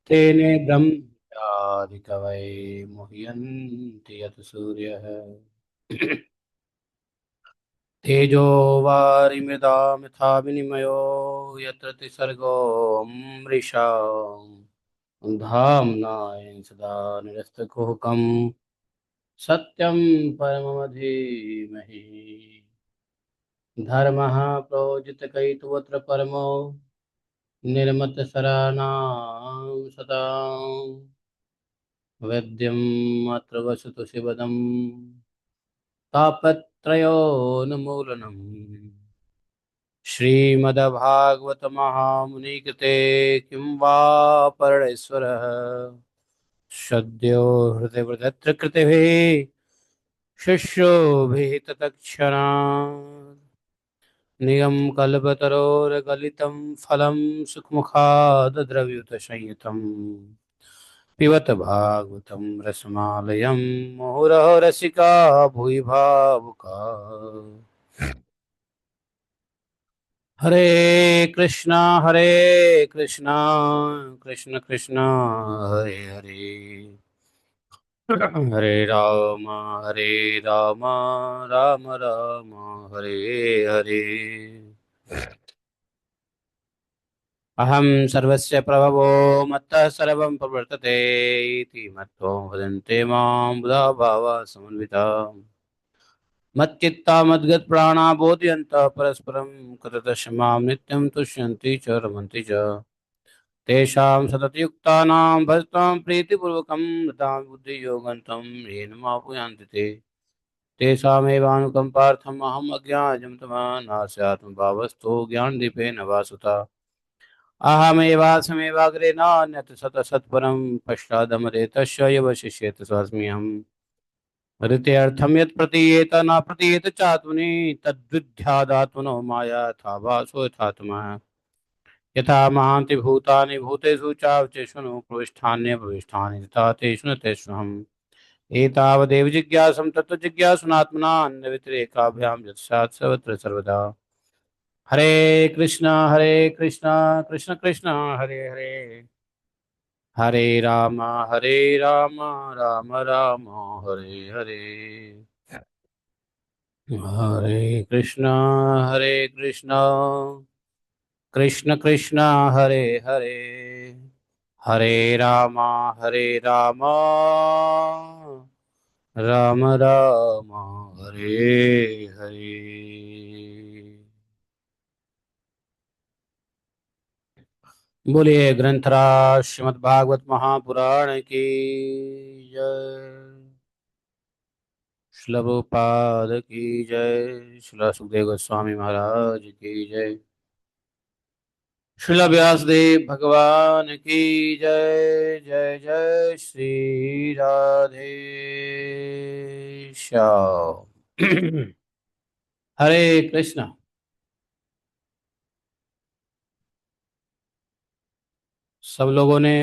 तेने ब्रह्मचारिकवये मुह्यन्ति यत् सूर्यः। तेजो वारिमृदां यथा विनिमयो यत्र त्रिसर्गो मृषा धाम्ना येन सदा निरस्तकुहकं सत्यं परममधीमहि। धर्मः प्रोजितकैतवत्र परमो निर्मतसराणां सदाम् वेद्यम् अत्र वसतु शिवदम् तापत्रयोन्मूलनम्। श्रीमद्भागवत महामुनिकृते किं वा परमेश्वरः सद्यो हृदयवृधत्र कृतिभिः शिष्योभिः ततक्षणात् नियम कल्पतरोर्गलितं फलं सुखमुखादद्रव्युतसंयुतम् पिबत भागवतं रसमालयं मुहुरहो रसिका भुवि भावुका। हरे कृष्णा कृष्ण कृष्ण हरे हरे हरे राम राम राम हरे हरे। अहं सर्वस्य प्रभवो मत्तः सर्वं प्रवर्तते इति मत्वा वदन्ते मां बुधा भावा समन्विता मच्चित्ता मद्गतप्राणा बोधयन्तः परस्परं कृतदश मां नित्यं तुष्यन्ति च रमन्ति च तेषां सततयुक्तानां भजतां प्रीतिपूर्वकं रतां बुद्धियोगं तं येन मापुयान्ति ते तेषामेवानुकम्पार्थम् अहम् अज्ञानजं तमः नास्यात्मभावस्थो ज्ञानदीपेन भासुता अहमेवासमेवाग्रे नान्यत् सतसत्परं पश्चादमरे तस्य यवशिष्येत स्वस्म्यहम् ऋतेऽर्थं यत् प्रतीयेत न प्रतीयेत चात्मनि तद्विद्यादात्मनो माया यथा भासो यथात्मा यथा महान्ति भूतानि भूतेषु चावचेषु प्रविष्ठान्यप्रविष्ठानि तथा तेषु न तेष्वहम् एतावदेव जिज्ञासं तत्त्वजिज्ञासुनात्मना अन्यव्यतिरेकाभ्यां यत्स्यात् सर्वत्र सर्वदा हरे कृष्णा कृष्ण कृष्ण हरे हरे हरे राम राम राम हरे हरे हरे कृष्णा कृष्ण कृष्ण हरे हरे हरे राम राम राम हरे हरे। बोलिए ग्रंथराज श्रीमद् भागवत महापुराण की जय। श्रील प्रभुपाद की जय। श्रील सुखदेव गोस्वामी महाराज की जय। श्रील व्यासदेव भगवान की जय। जय जय श्री राधे श्याम। हरे कृष्णा। सब लोगों ने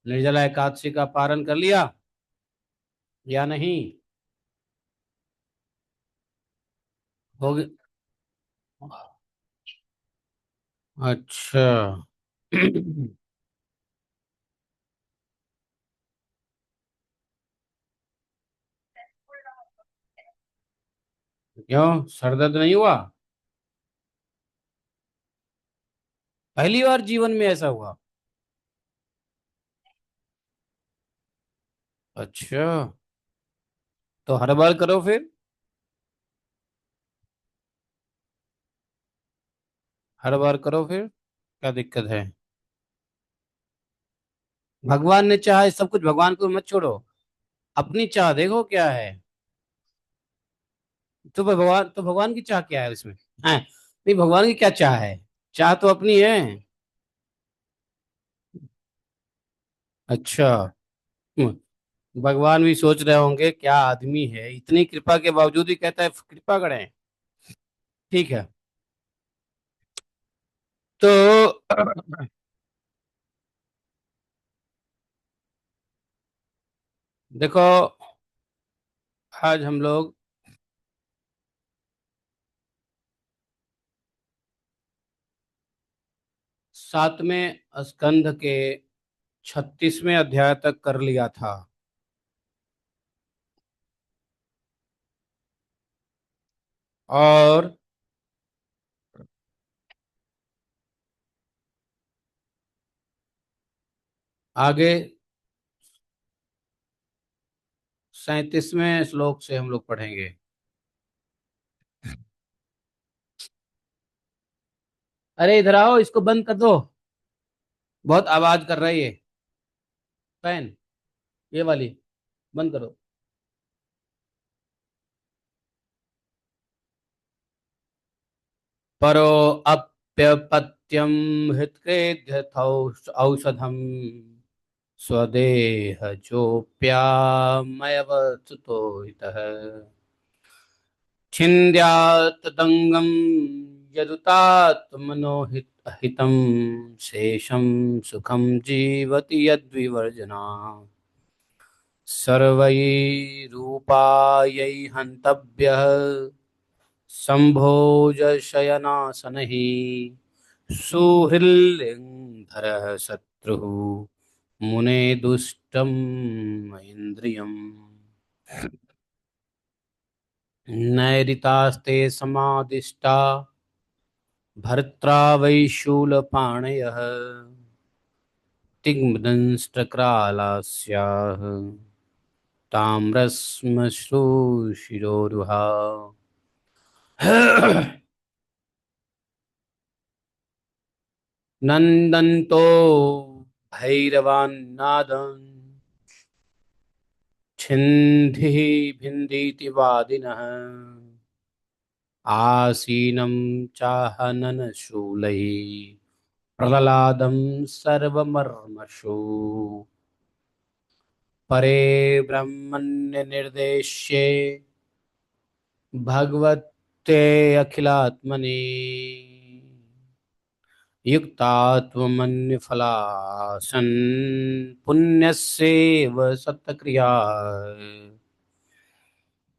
निर्जला एकादशी का पारण कर लिया या नहीं? हो गया। अच्छा। क्यों, सर दर्द नहीं हुआ? पहली बार जीवन में ऐसा हुआ? अच्छा, तो हर बार करो फिर। हर बार करो फिर, क्या दिक्कत है? भगवान ने चाहा, सब कुछ भगवान को मत छोड़ो। अपनी चाह देखो क्या है। तो भगवान की चाह क्या है उसमें? हाँ, नहीं, भगवान की क्या चाह है? चाह तो अपनी है। अच्छा। हम्म, भगवान भी सोच रहे होंगे क्या आदमी है, इतनी कृपा के बावजूद ही कहता है कृपा करें। ठीक है। तो देखो, आज हम लोग सातवें स्कंध के 36वें अध्याय तक कर लिया था। और आगे 37वें श्लोक से हम लोग पढ़ेंगे। अरे इधर आओ, इसको बंद कर दो, बहुत आवाज कर रही है। फैन, ये वाली बंद करो। परो अप्यपत्यम हृत्केद्यथौ औषधम स्वदेह जोप्यामयवसुतो हितः छिन्द्यात् तदंगम यदुतात्मनो हितं शेषं सुखं जीवति यद्विवर्जना सर्वैरूपायै हन्तव्यः सम्भोजशयनासनैः सुहृल्लिङ्गधरः शत्रुः मुने दुष्टम् इन्द्रियम् नैरितास्ते समादिष्टा भर्त्रा वै शूलपाणयः तिग्मदंष्ट्रक्रालास्याः ताम्रश्मश्रुशिरोरुहा नन्दन्तो भैरवान्नादं छिन्धिः भिन्दिति वादिनः आसीनं चाहननशूलैः प्रह्लादं सर्वमर्मषु परे ब्रह्मण्यनिर्देश्ये भगवते अखिलात्मने युक्तात्मन्यफलासन् पुण्यस्यैव सत्क्रिया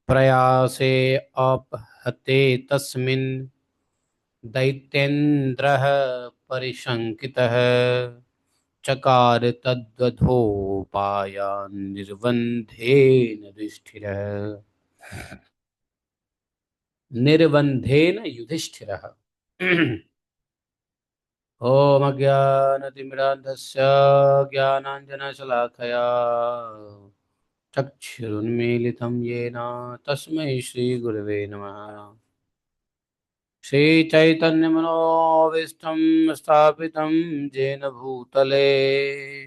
प्रयासे अपहते तस्मिन् दैत्येन्द्रः परिशङ्कितः चकार तद्वधोपायान् निर्बन्धेन युधिष्ठिरः। निर्बन्धेन युधिष्ठिरः। ॐ अज्ञानतिमिरान्धस्य ज्ञानाञ्जनशलाकया चक्षुरुन्मीलितं येन तस्मै श्रीगुरवे नमः। श्रीचैतन्यमनोभीष्टं स्थापितं येन भूतले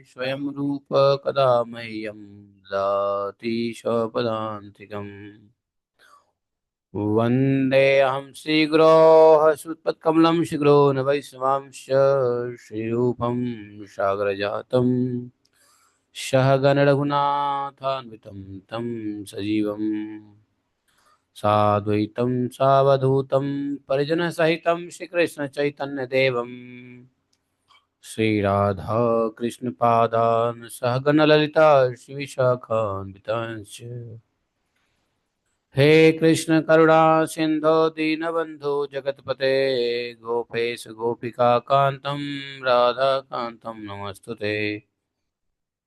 स्वयं रूप कदा मह्यं ददाति स्वपदान्तिकम्। वन्देऽहं श्रीगुरोः शीघ्रो न वैष्णवांश्च श्रीरूपं सागरजातं सहगण रघुनाथान्वितं तं सजीवं साद्वैतं सावधूतं परिजनसहितं श्रीकृष्णचैतन्यदेवं श्रीराधा कृष्णपादान् सहगण ललिता श्रीविशाखान्वितांश्च। हे कृष्ण करुणा सिंधु दीनबंधु जगतपते गोपेश गोपिका कांतम राधा कांतम नमस्तुते।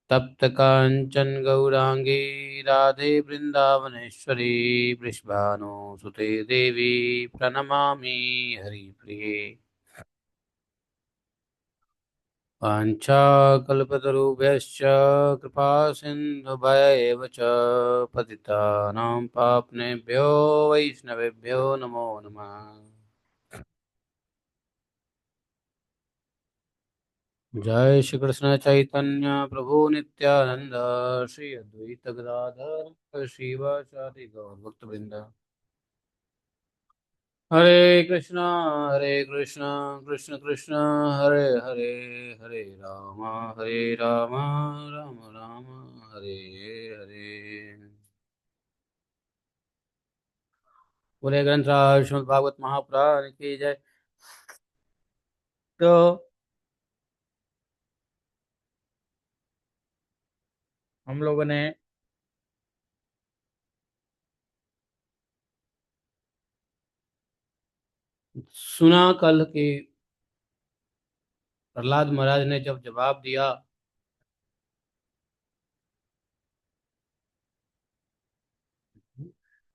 तप्त कांचन गौरांगी राधे वृंदावनेश्वरी वृषभानुसुते देवी प्रणमामि हरिप्रिये। वाञ्छाकल्पतरुभ्यश्च कृपा सिन्धुभ्येव च पतितानां पाप्नेभ्यो वैष्णवेभ्यो नमो नमः। जय श्री कृष्ण चैतन्य प्रभु नित्यानंद श्री अद्वैत गदाधर शिवाचार्य गौर भक्तवृंद। हरे कृष्णा कृष्ण कृष्ण हरे हरे, हरे राम राम राम हरे हरे। पूरे ग्रंथ श्रीमद् भागवत महापुराण की जय। तो हम लोगों ने सुना कल की प्रहलाद महाराज ने जब जवाब दिया,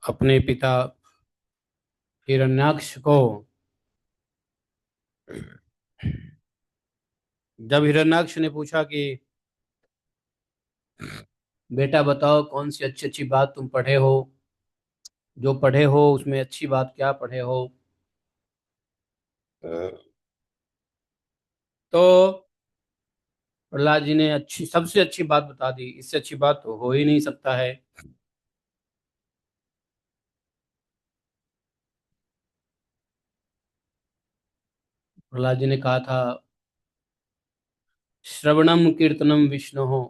अपने पिता हिरण्याक्ष को, जब हिरण्याक्ष ने पूछा कि बेटा बताओ कौन सी अच्छी अच्छी बात तुम पढ़े हो, जो पढ़े हो उसमें अच्छी बात क्या पढ़े हो, तो प्रहलाद जी ने अच्छी सबसे अच्छी बात बता दी, इससे अच्छी बात तो हो ही नहीं सकता है। प्रहलाद जी ने कहा था, श्रवणम कीर्तनम विष्णु हो।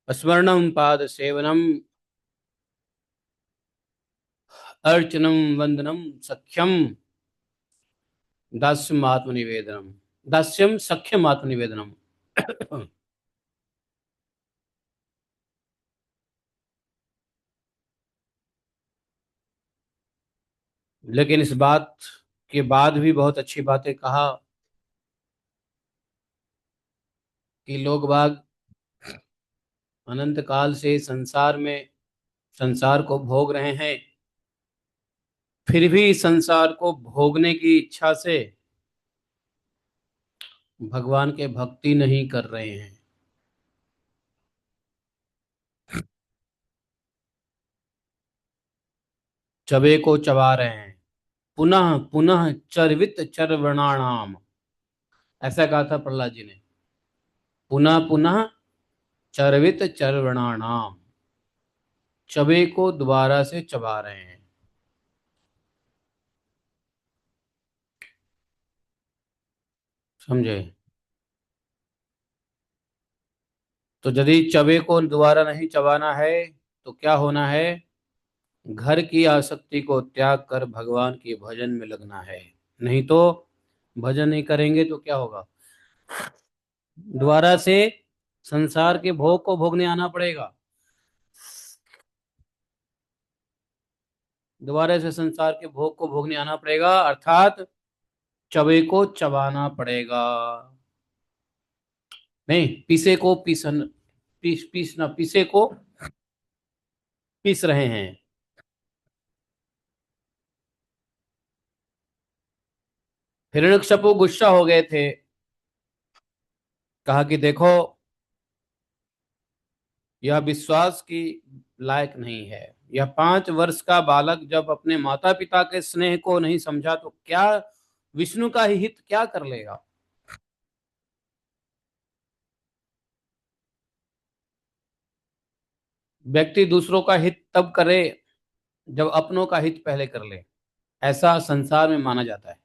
स्मरणम पाद सेवनम अर्चनम वंदनम सख्यम दास्यम आत्मनिवेदनम, दास्यम सख्यम आत्मनिवेदनम। लेकिन इस बात के बाद भी बहुत अच्छी बातें कहा कि लोग बाग अनंत काल से संसार में संसार को भोग रहे हैं, फिर भी संसार को भोगने की इच्छा से भगवान के भक्ति नहीं कर रहे हैं। चबे को चबा रहे हैं, पुनः पुनः चरवित चरवणाणाम, ऐसा कहा था प्रहलाद जी ने। पुनः पुनः चरवित चरवणाणाम, चबे को दोबारा से चबा रहे हैं। समझे? तो यदि चबे को दोबारा नहीं चबाना है तो क्या होना है? घर की आसक्ति को त्याग कर भगवान के भजन में लगना है। नहीं तो भजन नहीं करेंगे तो क्या होगा? दोबारा से संसार के भोग को भोगने आना पड़ेगा, दोबारा से संसार के भोग को भोगने आना पड़ेगा, अर्थात चबे को चबाना पड़ेगा। नहीं, पीसे को पीसन, पीसना, पीसे को पीस रहे हैं। हिरण्यकश्यपु गुस्सा हो गए थे, कहा कि देखो, यह विश्वास की लायक नहीं है। यह 5 वर्ष का बालक जब अपने माता पिता के स्नेह को नहीं समझा तो क्या विष्णु का ही हित क्या कर लेगा? व्यक्ति दूसरों का हित तब करे जब अपनों का हित पहले कर ले, ऐसा संसार में माना जाता है।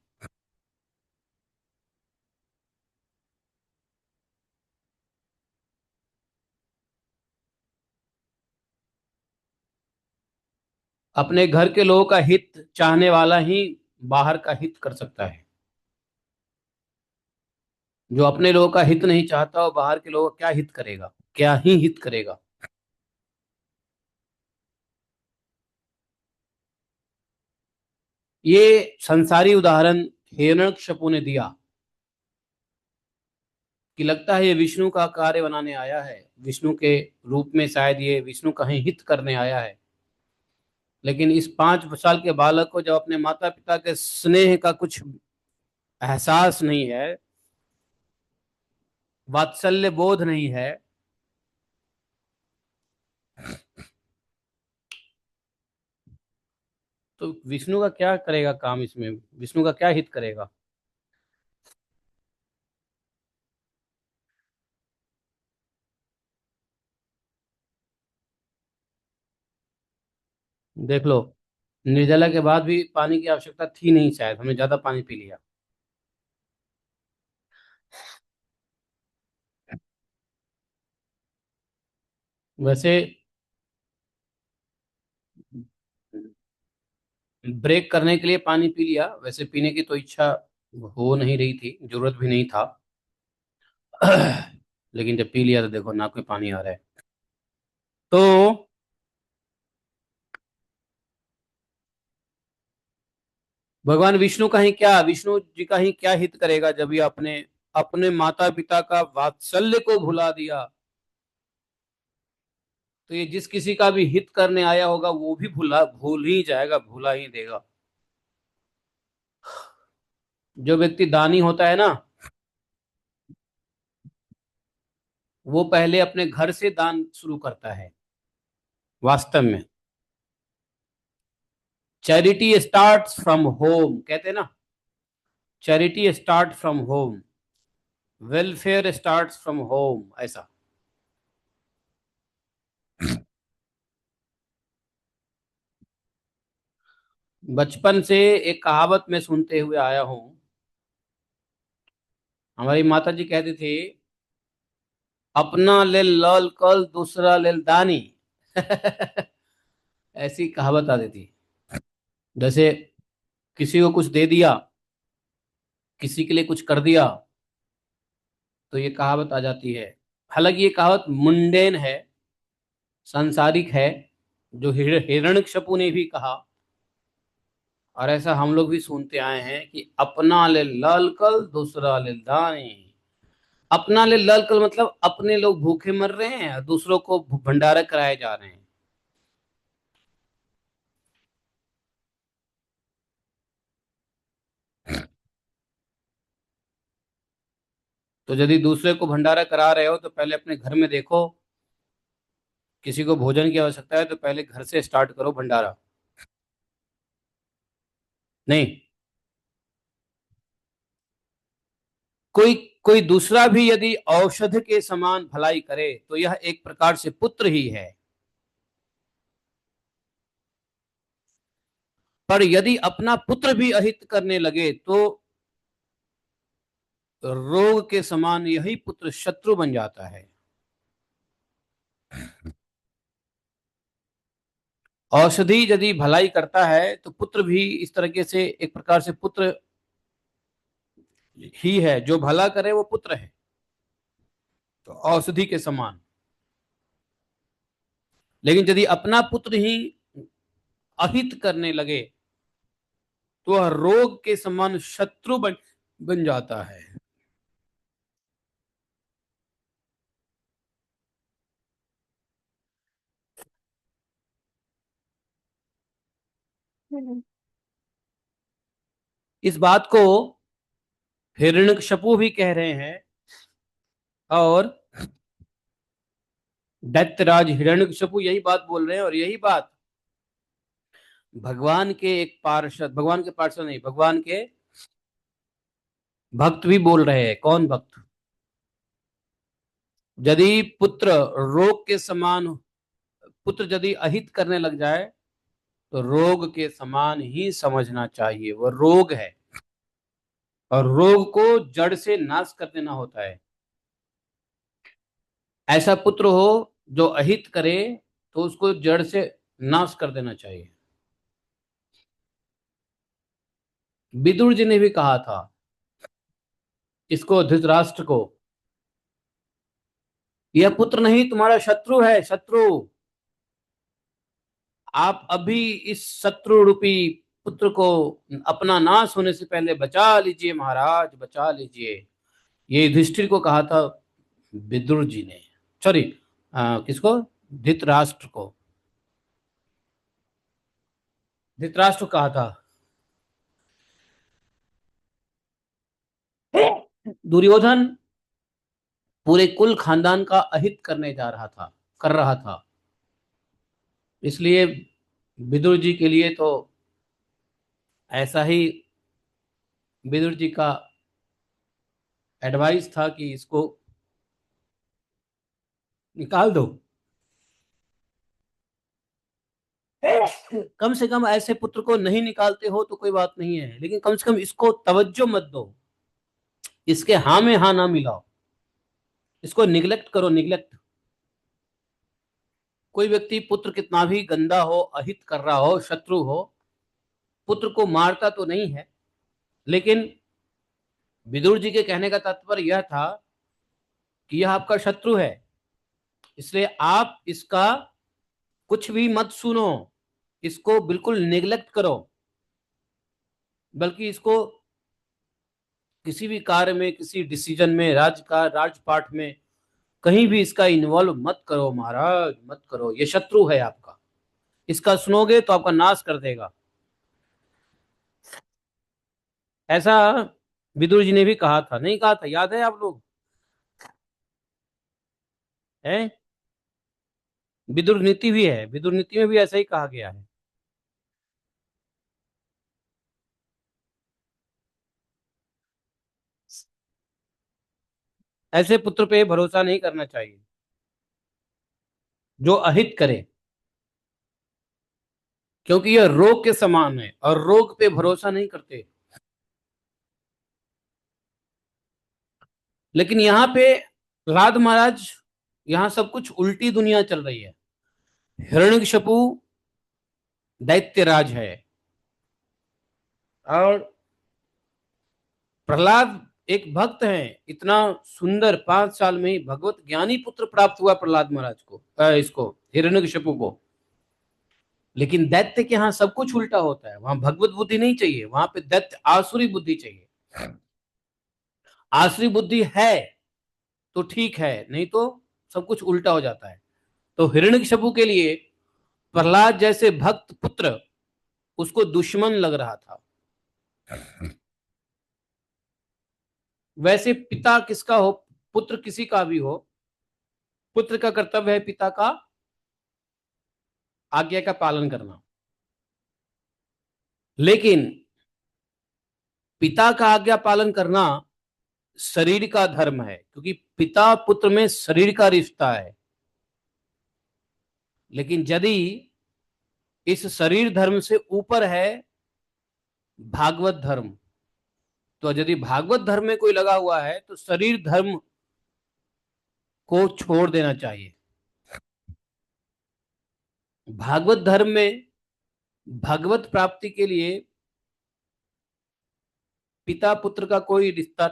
अपने घर के लोगों का हित चाहने वाला ही बाहर का हित कर सकता है। जो अपने लोगों का हित नहीं चाहता, वो बाहर के लोगों का क्या हित करेगा? क्या ही हित करेगा? ये संसारी उदाहरण हिरण्यकश्यपु ने दिया कि लगता है ये विष्णु का कार्य बनाने आया है, विष्णु के रूप में शायद ये विष्णु का ही हित करने आया है। लेकिन इस 5 साल के बालक को जब अपने माता पिता के स्नेह का कुछ एहसास नहीं है, वात्सल्य बोध नहीं है, तो विष्णु का क्या करेगा काम इसमें? विष्णु का क्या हित करेगा? देख लो, निर्जला के बाद भी पानी की आवश्यकता थी नहीं, शायद हमने ज्यादा पानी पी लिया। वैसे ब्रेक करने के लिए पानी पी लिया, वैसे पीने की तो इच्छा हो नहीं रही थी, जरूरत भी नहीं था। लेकिन जब पी लिया तो देखो नाक में पानी आ रहा है। तो भगवान विष्णु का ही क्या, विष्णु जी का ही क्या हित करेगा जब ये अपने अपने माता पिता का वात्सल्य को भुला दिया। तो ये जिस किसी का भी हित करने आया होगा वो भी भूल ही जाएगा, भूला ही देगा। जो व्यक्ति दानी होता है ना, वो पहले अपने घर से दान शुरू करता है। वास्तव में चैरिटी स्टार्ट फ्रॉम होम, कहते हैं ना, charity start from home, welfare start from home, ऐसा। बचपन से एक कहावत मैं सुनते हुए आया हूं। हमारी माता जी कहती थी, अपना ले लाल कल दूसरा ले दानी। ऐसी कहावत आती थी। जैसे किसी को कुछ दे दिया, किसी के लिए कुछ कर दिया, तो ये कहावत आ जाती है। हालांकि ये कहावत मुंडेन है, सांसारिक है, जो हिरण्यकशिपु ने भी कहा, और ऐसा हम लोग भी सुनते आए हैं कि अपना ले लाल कल दूसरा ले दानी। अपना ले लाल कल मतलब अपने लोग भूखे मर रहे हैं और दूसरों को भंडारा कराए जा रहे हैं। तो यदि दूसरे को भंडारा करा रहे हो तो पहले अपने घर में देखो, किसी को भोजन की आवश्यकता है तो पहले घर से स्टार्ट करो भंडारा। नहीं, कोई कोई दूसरा भी यदि औषध के समान भलाई करे तो यह एक प्रकार से पुत्र ही है। पर यदि अपना पुत्र भी अहित करने लगे तो रोग के समान यही पुत्र शत्रु बन जाता है। औषधि यदि भलाई करता है तो पुत्र भी इस तरीके से एक प्रकार से पुत्र ही है, जो भला करे वो पुत्र है, तो औषधि के समान। लेकिन यदि अपना पुत्र ही अहित करने लगे तो वह रोग के समान शत्रु बन जाता है। इस बात को हिरण्यकशिपु भी कह रहे हैं, और दैत्यराज हिरण्यकशिपु यही बात बोल रहे हैं, और यही बात भगवान के एक पार्षद, भगवान के पार्षद नहीं, भगवान के भक्त भी बोल रहे हैं। कौन भक्त? यदि पुत्र रोग के समान, पुत्र यदि अहित करने लग जाए तो रोग के समान ही समझना चाहिए, वह रोग है, और रोग को जड़ से नाश कर देना होता है। ऐसा पुत्र हो जो अहित करे तो उसको जड़ से नाश कर देना चाहिए। विदुर जी ने भी कहा था इसको, धृतराष्ट्र को, यह पुत्र नहीं तुम्हारा शत्रु है, शत्रु। आप अभी इस शत्रु रूपी पुत्र को अपना नाश होने से पहले बचा लीजिए महाराज, बचा लीजिए। ये युधिष्ठिर को कहा था विदुर जी ने, सॉरी, किसको? धृतराष्ट्र को, धृतराष्ट्र को कहा था। दुर्योधन पूरे कुल खानदान का अहित करने जा रहा था, कर रहा था। इसलिए विदुर जी के लिए तो ऐसा ही विदुर जी का एडवाइस था कि इसको निकाल दो। कम से कम ऐसे पुत्र को नहीं निकालते हो तो कोई बात नहीं है, लेकिन कम से कम इसको तवज्जो मत दो, इसके हाँ में हाँ ना मिलाओ, इसको निग्लेक्ट करो, निग्लेक्ट। कोई व्यक्ति पुत्र कितना भी गंदा हो, अहित कर रहा हो, शत्रु हो, पुत्र को मारता तो नहीं है। लेकिन विदुर जी के कहने का तात्पर्य यह था कि यह आपका शत्रु है, इसलिए आप इसका कुछ भी मत सुनो, इसको बिल्कुल नेग्लेक्ट करो, बल्कि इसको किसी भी कार्य में, किसी डिसीजन में, राजपाट में कहीं भी इसका इन्वॉल्व मत करो महाराज, मत करो। ये शत्रु है आपका, इसका सुनोगे तो आपका नाश कर देगा। ऐसा विदुर जी ने भी कहा था, नहीं कहा था? याद है आप लोग? है, विदुर नीति भी है, विदुर नीति में भी ऐसा ही कहा गया है। ऐसे पुत्र पे भरोसा नहीं करना चाहिए जो अहित करे, क्योंकि यह रोग के समान है और रोग पे भरोसा नहीं करते। लेकिन यहाँ पे प्रहलाद महाराज, यहाँ सब कुछ उल्टी दुनिया चल रही है। हिरण्यकशिपु दैत्यराज है और प्रहलाद एक भक्त है। इतना सुंदर, 5 साल में ही भगवत ज्ञानी पुत्र प्राप्त हुआ प्रहलाद महाराज को, इसको हिरण्यकशिपु को। लेकिन दैत्य के यहाँ सब कुछ उल्टा होता है। वहां भगवत बुद्धि नहीं चाहिए, वहां पे दैत्य आसुरी बुद्धि चाहिए। आसुरी बुद्धि है तो ठीक है, नहीं तो सब कुछ उल्टा हो जाता है। तो हिरण्यकशिपु के लिए प्रहलाद जैसे भक्त पुत्र उसको दुश्मन लग रहा था। वैसे पिता किसका हो, पुत्र किसी का भी हो, पुत्र का कर्तव्य है पिता का आज्ञा का पालन करना। लेकिन पिता का आज्ञा पालन करना शरीर का धर्म है, क्योंकि पिता पुत्र में शरीर का रिश्ता है। लेकिन यदि इस शरीर धर्म से ऊपर है भागवत धर्म, तो यदि भागवत धर्म में कोई लगा हुआ है तो शरीर धर्म को छोड़ देना चाहिए। भागवत धर्म में भगवत प्राप्ति के लिए पिता पुत्र का कोई रिश्ता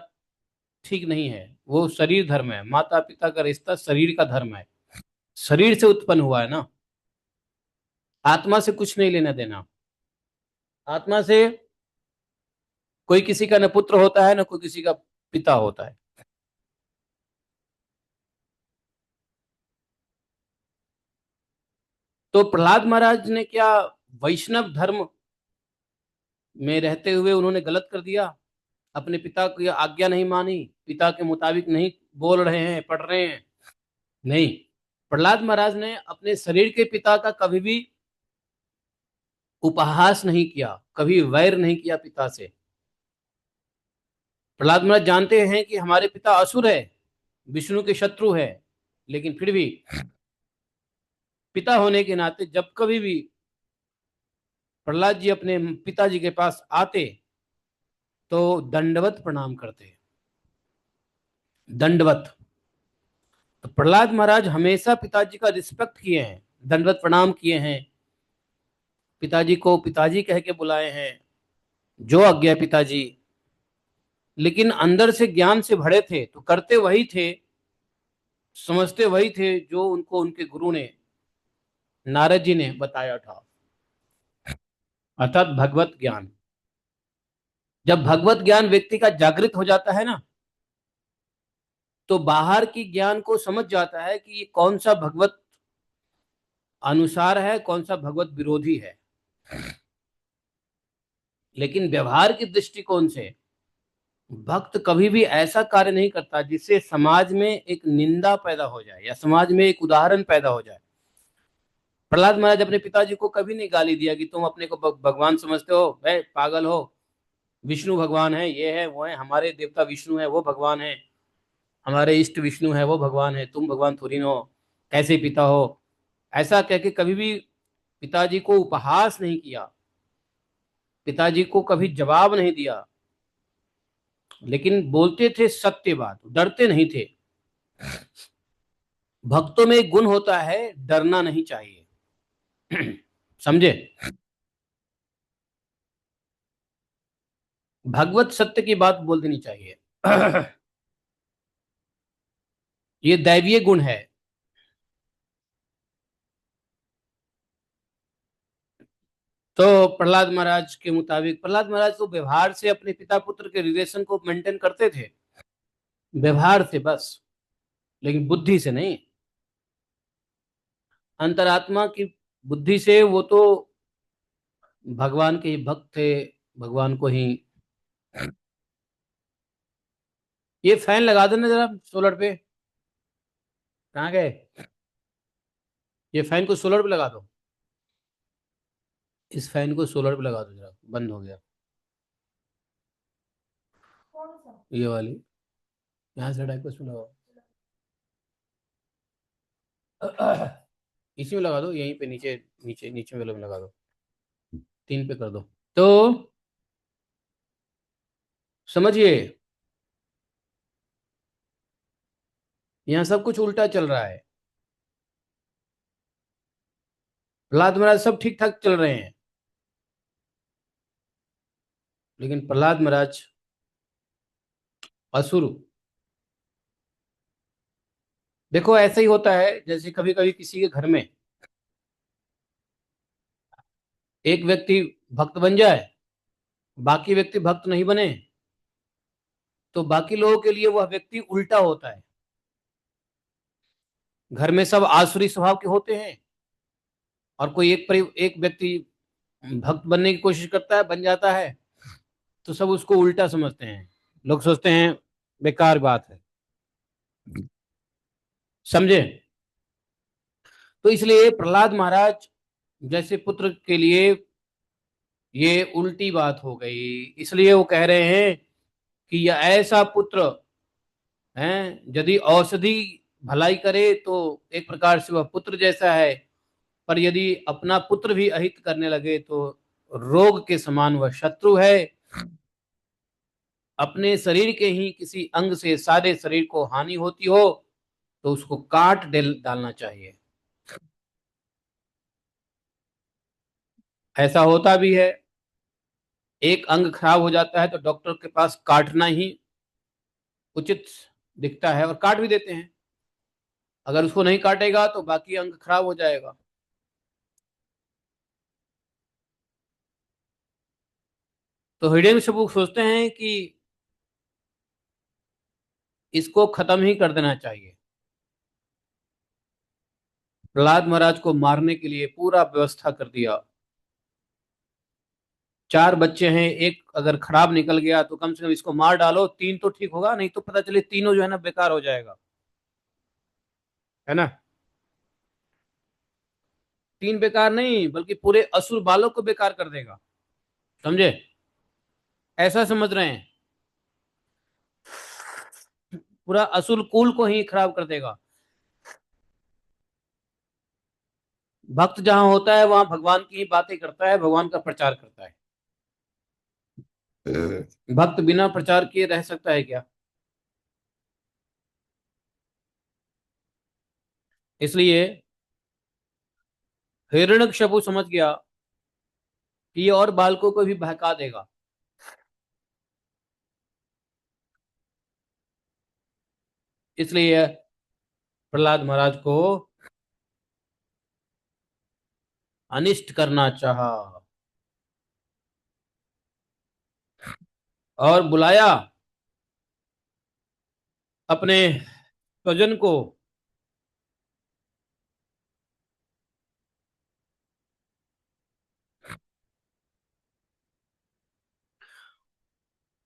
ठीक नहीं है, वो शरीर धर्म है। माता पिता का रिश्ता शरीर का धर्म है, शरीर से उत्पन्न हुआ है ना, आत्मा से कुछ नहीं लेना देना। आत्मा से कोई किसी का न पुत्र होता है, न कोई किसी का पिता होता है। तो प्रहलाद महाराज ने क्या वैष्णव धर्म में रहते हुए उन्होंने गलत कर दिया? अपने पिता की आज्ञा नहीं मानी, पिता के मुताबिक नहीं बोल रहे हैं, पढ़ रहे हैं? नहीं, प्रहलाद महाराज ने अपने शरीर के पिता का कभी भी उपहास नहीं किया, कभी वैर नहीं किया पिता से। प्रहलाद महाराज जानते हैं कि हमारे पिता असुर है, विष्णु के शत्रु है, लेकिन फिर भी पिता होने के नाते जब कभी भी प्रहलाद जी अपने पिताजी के पास आते तो दंडवत प्रणाम करते, दंडवत। तो प्रहलाद महाराज हमेशा पिताजी का रिस्पेक्ट किए हैं, दंडवत प्रणाम किए हैं, पिताजी को पिताजी कह के बुलाए हैं, जो आज्ञा पिताजी। लेकिन अंदर से ज्ञान से भरे थे तो करते वही थे, समझते वही थे जो उनको उनके गुरु ने, नारद जी ने बताया था, अर्थात भगवत ज्ञान। जब भगवत ज्ञान व्यक्ति का जागृत हो जाता है ना, तो बाहर की ज्ञान को समझ जाता है कि ये कौन सा भगवत अनुसार है, कौन सा भगवत विरोधी है। लेकिन व्यवहार की दृष्टिकोण से भक्त कभी भी ऐसा कार्य नहीं करता जिससे समाज में एक निंदा पैदा हो जाए या समाज में एक उदाहरण पैदा हो जाए। प्रहलाद महाराज अपने पिताजी को कभी नहीं गाली दिया कि तुम अपने को भगवान समझते हो, भाई पागल हो, विष्णु भगवान है, ये है वो है, हमारे देवता विष्णु है वो भगवान है, हमारे इष्ट विष्णु है वो भगवान है, तुम भगवान थोड़ी न हो, कैसे पिता हो। ऐसा कह के कभी भी पिताजी को उपहास नहीं किया, पिताजी को कभी जवाब नहीं दिया, लेकिन बोलते थे सत्य बात, डरते नहीं थे। भक्तों में एक गुण होता है, डरना नहीं चाहिए। समझे? भगवत सत्य की बात बोल देनी चाहिए। ये दैवीय गुण है। तो प्रहलाद महाराज के मुताबिक, प्रहलाद महाराज तो व्यवहार से अपने पिता पुत्र के रिलेशन को मेंटेन करते थे, व्यवहार से बस, लेकिन बुद्धि से नहीं। अंतरात्मा की बुद्धि से वो तो भगवान के ही भक्त थे, भगवान को ही। ये फैन लगा देना जरा सोलर पे। कहाँ गए? ये फैन को सोलर पे लगा दो, इस फैन को सोलर पे लगा दो जरा, बंद हो गया। ये वाली यहाँ से हटा के उसमें लगाओ। इसी में लगा दो, यहीं पे नीचे, नीचे नीचे वाले में लगा दो, 3 पे कर दो। तो समझिए, यहाँ सब कुछ उल्टा चल रहा है। प्रहलाद महाराज सब ठीक ठाक चल रहे हैं, लेकिन प्रहलाद महाराज असुर। देखो ऐसा ही होता है, जैसे कभी कभी किसी के घर में एक व्यक्ति भक्त बन जाए, बाकी व्यक्ति भक्त नहीं बने, तो बाकी लोगों के लिए वह व्यक्ति उल्टा होता है। घर में सब आसुरी स्वभाव के होते हैं, और कोई एक व्यक्ति भक्त बनने की कोशिश करता है, बन जाता है, तो सब उसको उल्टा समझते हैं। लोग सोचते हैं बेकार बात है, समझे? तो इसलिए प्रहलाद महाराज जैसे पुत्र के लिए ये उल्टी बात हो गई। इसलिए वो कह रहे हैं कि यह ऐसा पुत्र है, यदि औषधि भलाई करे तो एक प्रकार से वह पुत्र जैसा है, पर यदि अपना पुत्र भी अहित करने लगे तो रोग के समान वह शत्रु है। अपने शरीर के ही किसी अंग से सारे शरीर को हानि होती हो तो उसको काट डालना चाहिए। ऐसा होता भी है, एक अंग खराब हो जाता है तो डॉक्टर के पास काटना ही उचित दिखता है, और काट भी देते हैं। अगर उसको नहीं काटेगा तो बाकी अंग खराब हो जाएगा। तो हिरण्यकशिपु सोचते हैं कि इसको खत्म ही कर देना चाहिए। प्रहलाद महाराज को मारने के लिए पूरा व्यवस्था कर दिया। 4 बच्चे हैं, एक अगर खराब निकल गया तो कम से कम इसको मार डालो, 3 तो ठीक होगा, नहीं तो पता चले तीनों जो है ना बेकार हो जाएगा, है ना? 3 बेकार नहीं, बल्कि पूरे असुर बालों को बेकार कर देगा, समझे? ऐसा समझ रहे हैं, पूरा असुर कुल को ही खराब कर देगा। भक्त जहां होता है वहां भगवान की ही बातें करता है, भगवान का प्रचार करता है। भक्त बिना प्रचार किए रह सकता है क्या? इसलिए हिरण्यकशिपु समझ गया कि ये और बालकों को भी बहका देगा। इसलिए प्रहलाद महाराज को अनिष्ट करना चाहा, और बुलाया अपने स्वजन को।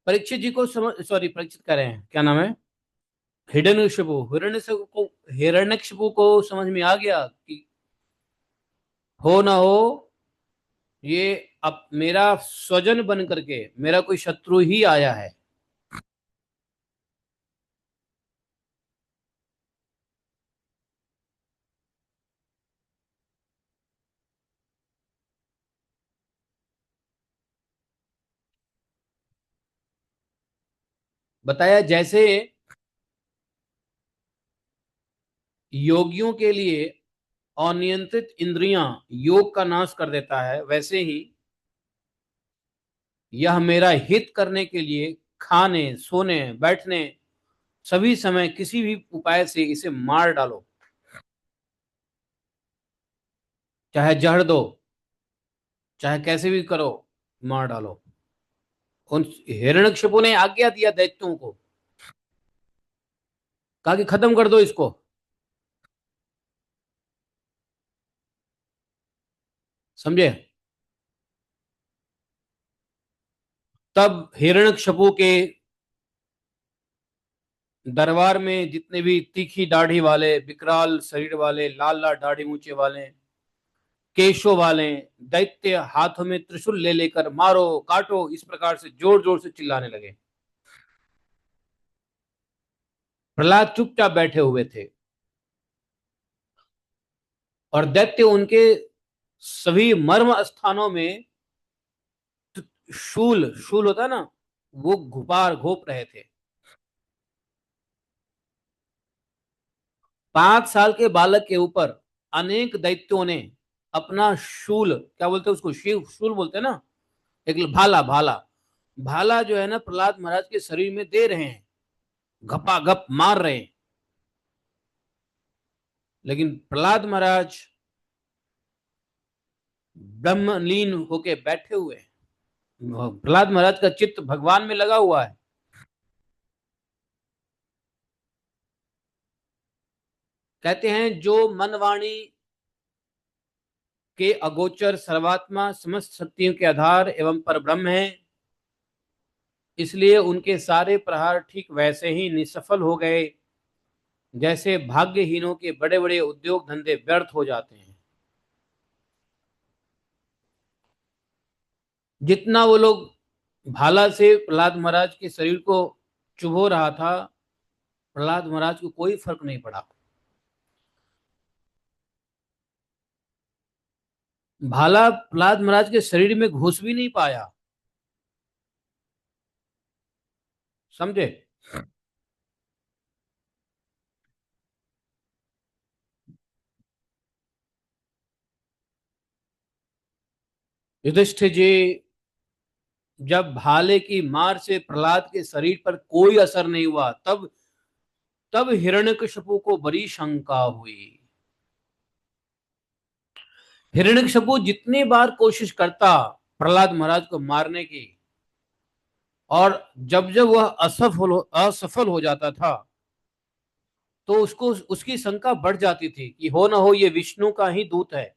परीक्षित जी को समझ, सॉरी, परीक्षित कह रहे हैं, क्या नाम है, हिरण्यकशिपु। हिरण्यकशिपु को समझ में आ गया कि हो ना हो ये अब मेरा स्वजन बन करके मेरा कोई शत्रु ही आया है। बताया जैसे योगियों के लिए अनियंत्रित इंद्रियां योग का नाश कर देता है, वैसे ही यह मेरा हित करने के लिए खाने सोने बैठने सभी समय किसी भी उपाय से इसे मार डालो, चाहे जहर दो, चाहे कैसे भी करो, मार डालो। उन हिरण्यकशिपु ने आज्ञा दिया दैत्यों को, कहा कि खत्म कर दो इसको। समझे? तब हिरण्यकशिपु के दरबार में जितने भी तीखी दाढ़ी वाले, विकराल शरीर वाले, लाल लाल दाढ़ी मूछे वाले, केशों वाले दैत्य हाथों में त्रिशूल ले लेकर मारो काटो इस प्रकार से जोर जोर से चिल्लाने लगे। प्रहलाद चुपचाप बैठे हुए थे और दैत्य उनके सभी मर्म स्थानों में शूल, शूल होता है ना, वो घुपार घोप रहे थे। 5 साल के बालक के ऊपर अनेक दैत्यों ने अपना शूल, क्या बोलते हैं उसको, शिव शूल बोलते हैं ना, एक भाला, भाला, भाला जो है ना प्रहलाद महाराज के शरीर में दे रहे हैं, घपाघप मार रहे हैं। लेकिन प्रहलाद महाराज ब्रह्मलीन होके बैठे हुए हैं। प्रहलाद महाराज का चित्त भगवान में लगा हुआ है। कहते हैं जो मनवाणी के अगोचर सर्वात्मा समस्त शक्तियों के आधार एवं परब्रह्म है, इसलिए उनके सारे प्रहार ठीक वैसे ही निसफल हो गए जैसे भाग्यहीनों के बड़े बड़े उद्योग धंधे व्यर्थ हो जाते हैं। जितना वो लोग भाला से प्रहलाद महाराज के शरीर को चुभो रहा था, प्रहलाद महाराज को कोई फर्क नहीं पड़ा। भाला प्रहलाद महाराज के शरीर में घुस भी नहीं पाया। समझे? युधिष्ठिर जी, जब भाले की मार से प्रहलाद के शरीर पर कोई असर नहीं हुआ, तब तब हिरण्यकशिपु को बड़ी शंका हुई। हिरण्यकशिपु जितनी बार कोशिश करता प्रहलाद महाराज को मारने की, और जब जब वह असफल हो जाता था, तो उसको उसकी शंका बढ़ जाती थी कि हो न हो ये विष्णु का ही दूत है,